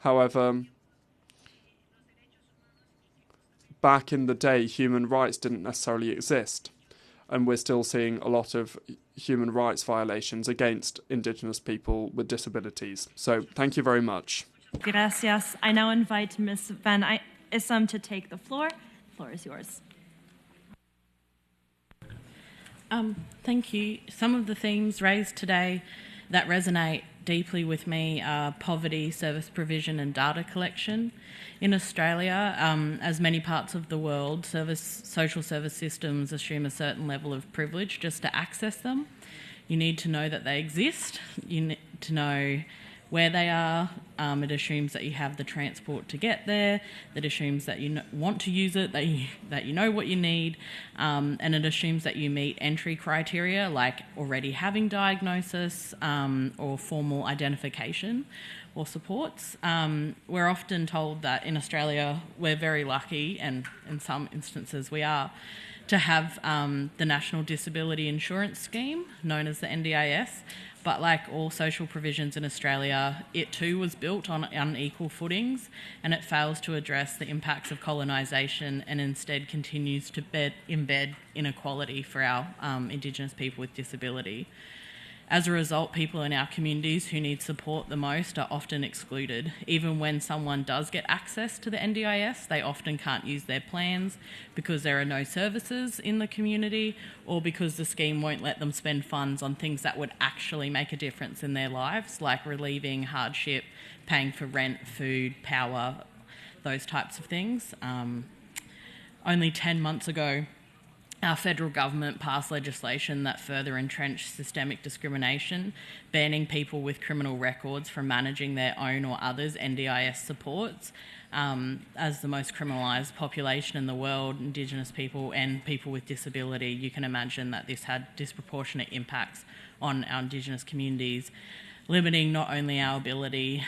[SPEAKER 5] However, back in the day, human rights didn't necessarily exist. And we're still seeing a lot of human rights violations against Indigenous people with disabilities. So, thank you very much.
[SPEAKER 1] Gracias. I now invite Ms. Vanissum to take the floor. The floor is yours.
[SPEAKER 6] Thank you. Some of the themes raised today that resonate deeply with me are poverty, service provision and data collection. In Australia, as many parts of the world, social service systems assume a certain level of privilege just to access them. You need to know that they exist. You need to know where they are. It assumes that you have the transport to get there. It assumes that you want to use it, that you know what you need, and it assumes that you meet entry criteria like already having diagnosis or formal identification or supports. We're often told that in Australia we're very lucky, and in some instances we are, to have the National Disability Insurance Scheme, known as the NDIS. But like all social provisions in Australia, it too was built on unequal footings, and it fails to address the impacts of colonisation and instead continues to embed inequality for our Indigenous people with disability. As a result, people in our communities who need support the most are often excluded. Even when someone does get access to the NDIS, they often can't use their plans because there are no services in the community, or because the scheme won't let them spend funds on things that would actually make a difference in their lives, like relieving hardship, paying for rent, food, power, those types of things. Only 10 months ago, our federal government passed legislation that further entrenched systemic discrimination, banning people with criminal records from managing their own or others' NDIS supports. As the most criminalised population in the world, Indigenous people and people with disability, you can imagine that this had disproportionate impacts on our Indigenous communities. limiting not only our ability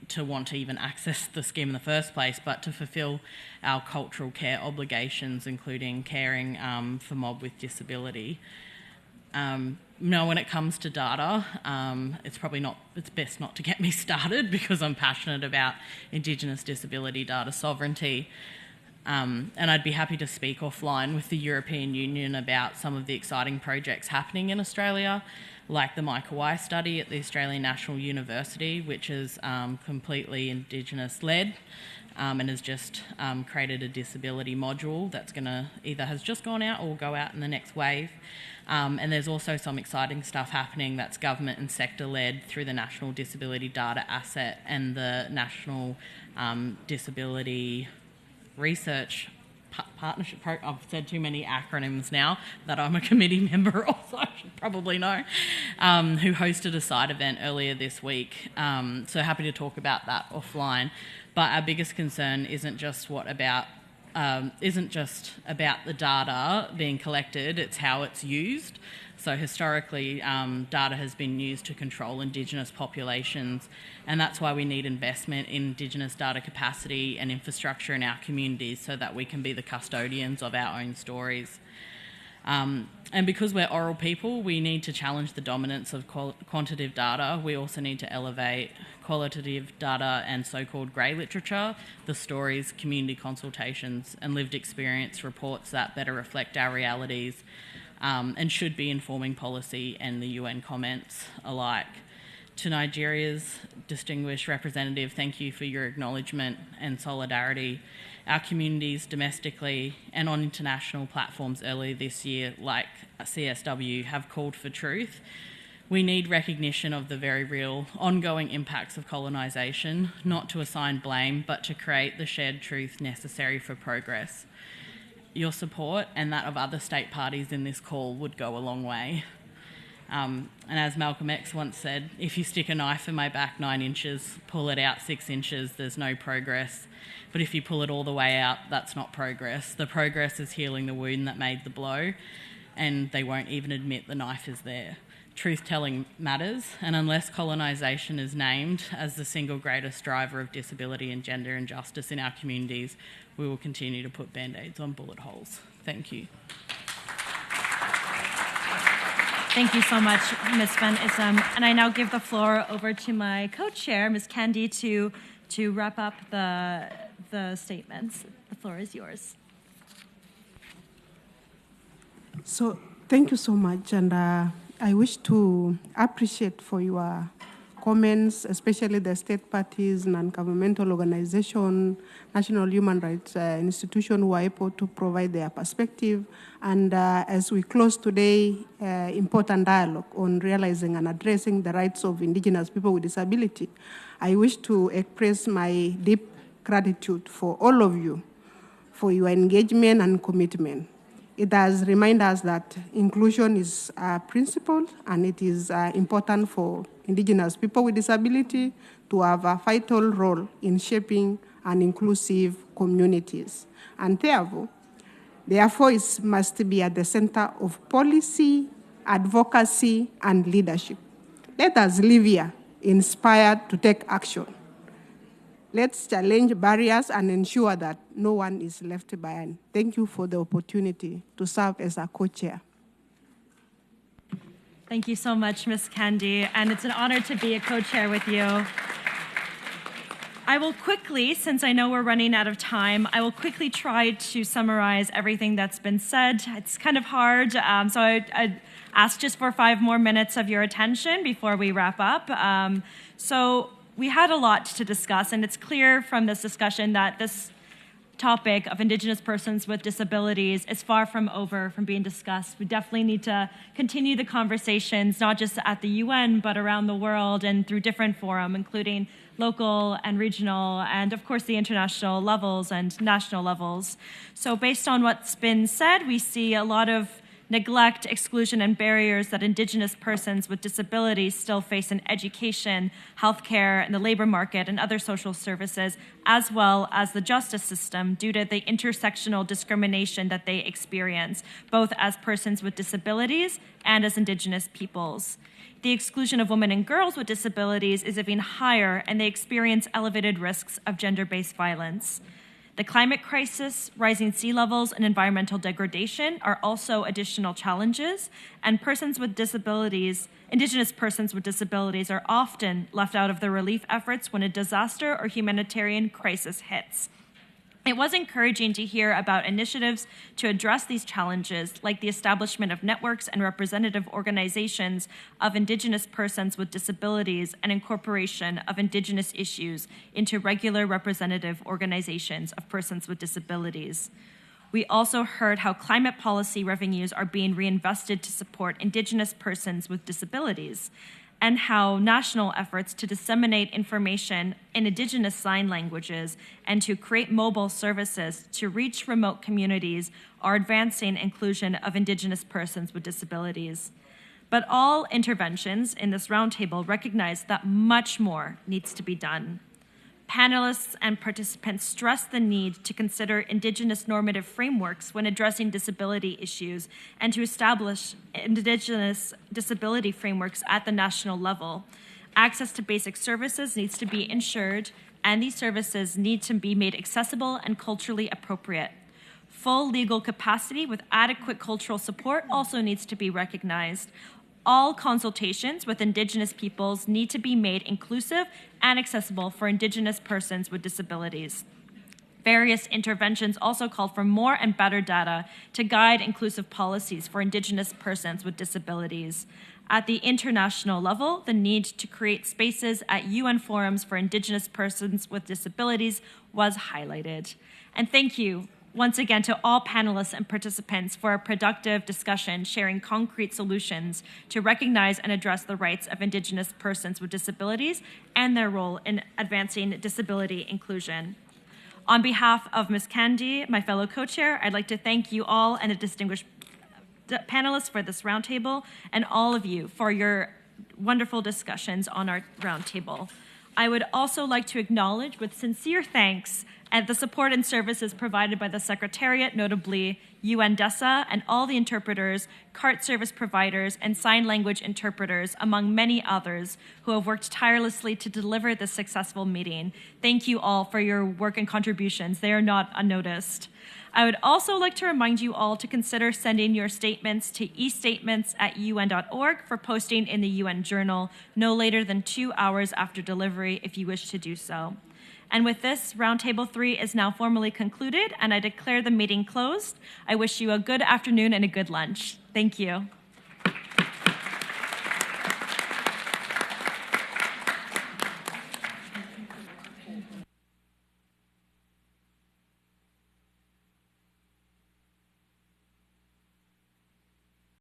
[SPEAKER 6] to want to even access the scheme in the first place, but to fulfil our cultural care obligations, including caring for mob with disability. Now, when it comes to data, it's best not to get me started because I'm passionate about Indigenous disability data sovereignty. And I'd be happy to speak offline with the European Union about some of the exciting projects happening in Australia, like the Maikawai study at the Australian National University, which is completely Indigenous-led and has just created a disability module that's has just gone out or will go out in the next wave. And there's also some exciting stuff happening that's government and sector-led through the National Disability Data Asset and the National Disability Research Partnership Program. I've said too many acronyms now that I'm a committee member of, so I should probably know, who hosted a side event earlier this week. So happy to talk about that offline. But our biggest concern isn't just about the data being collected, it's how it's used. So historically, data has been used to control Indigenous populations, and that's why we need investment in Indigenous data capacity and infrastructure in our communities so that we can be the custodians of our own stories. And because we're oral people, we need to challenge the dominance of quantitative data. We also need to elevate qualitative data and so-called grey literature, the stories, community consultations and lived experience reports that better reflect our realities and should be informing policy and the UN comments alike. To Nigeria's distinguished representative, thank you for your acknowledgement and solidarity. Our communities domestically and on international platforms earlier this year, like CSW, have called for truth. We need recognition of the very real ongoing impacts of colonisation, not to assign blame, but to create the shared truth necessary for progress. Your support and that of other state parties in this call would go a long way. And as Malcolm X once said, if you stick a knife in my back 9 inches, pull it out 6 inches, there's no progress. But if you pull it all the way out, that's not progress. The progress is healing the wound that made the blow, and they won't even admit the knife is there. Truth-telling matters, and unless colonisation is named as the single greatest driver of disability and gender injustice in our communities, we will continue to put band-aids on bullet holes. Thank you.
[SPEAKER 1] Thank you so much, Ms. Vanissum. And I now give the floor over to my co-chair, Ms. Kandie, to wrap up the statements. The floor is yours.
[SPEAKER 2] So thank you so much, and I wish to appreciate for your comments, especially the state parties, non-governmental organization, national human rights institution who are able to provide their perspective. And as we close today, important dialogue on realizing and addressing the rights of Indigenous people with disability, I wish to express my deep gratitude for all of you for your engagement and commitment. It has reminded us that inclusion is a principle, and it is important for Indigenous people with disability to have a vital role in shaping an inclusive communities. And therefore, it must be at the center of policy, advocacy, and leadership. Let us live here inspired to take action. Let's challenge barriers and ensure that no one is left behind. Thank you for the opportunity to serve as a co-chair.
[SPEAKER 1] Thank you so much, Ms. Kandie, and it's an honor to be a co-chair with you. I will quickly, since I know we're running out of time, I will quickly try to summarize everything that's been said. It's kind of hard, so I'd ask just for 5 more minutes of your attention before we wrap up. We had a lot to discuss, and it's clear from this discussion that this topic of Indigenous persons with disabilities is far from over from being discussed. We definitely need to continue the conversations, not just at the UN, but around the world and through different forums, including local and regional, and of course the international levels and national levels. So based on what's been said, we see a lot of neglect, exclusion, and barriers that Indigenous persons with disabilities still face in education, healthcare, and the labor market and other social services, as well as the justice system due to the intersectional discrimination that they experience, both as persons with disabilities and as Indigenous peoples. The exclusion of women and girls with disabilities is even higher, and they experience elevated risks of gender-based violence. The climate crisis, rising sea levels, and environmental degradation are also additional challenges, and persons with disabilities, Indigenous persons with disabilities, are often left out of the relief efforts when a disaster or humanitarian crisis hits. It was encouraging to hear about initiatives to address these challenges, like the establishment of networks and representative organizations of Indigenous persons with disabilities and incorporation of Indigenous issues into regular representative organizations of persons with disabilities. We also heard how climate policy revenues are being reinvested to support Indigenous persons with disabilities, and how national efforts to disseminate information in Indigenous sign languages and to create mobile services to reach remote communities are advancing inclusion of Indigenous persons with disabilities. But all interventions in this roundtable recognize that much more needs to be done. Panelists and participants stress the need to consider Indigenous normative frameworks when addressing disability issues and to establish Indigenous disability frameworks at the national level. Access to basic services needs to be ensured, and these services need to be made accessible and culturally appropriate. Full legal capacity with adequate cultural support also needs to be recognized. All consultations with Indigenous peoples need to be made inclusive and accessible for Indigenous persons with disabilities. Various interventions also call for more and better data to guide inclusive policies for Indigenous persons with disabilities. At the international level, the need to create spaces at UN forums for Indigenous persons with disabilities was highlighted. And thank you once again to all panelists and participants for a productive discussion sharing concrete solutions to recognize and address the rights of Indigenous persons with disabilities and their role in advancing disability inclusion. On behalf of Ms. Kandie, my fellow co-chair, I'd like to thank you all and the distinguished panelists for this roundtable and all of you for your wonderful discussions on our roundtable. I would also like to acknowledge with sincere thanks and the support and services provided by the Secretariat, notably UNDESA and all the interpreters, CART service providers, and sign language interpreters, among many others, who have worked tirelessly to deliver this successful meeting. Thank you all for your work and contributions. They are not unnoticed. I would also like to remind you all to consider sending your statements to estatements@un.org for posting in the UN Journal no later than 2 hours after delivery if you wish to do so. And with this, Roundtable 3 is now formally concluded, and I declare the meeting closed. I wish you a good afternoon and a good lunch. Thank you.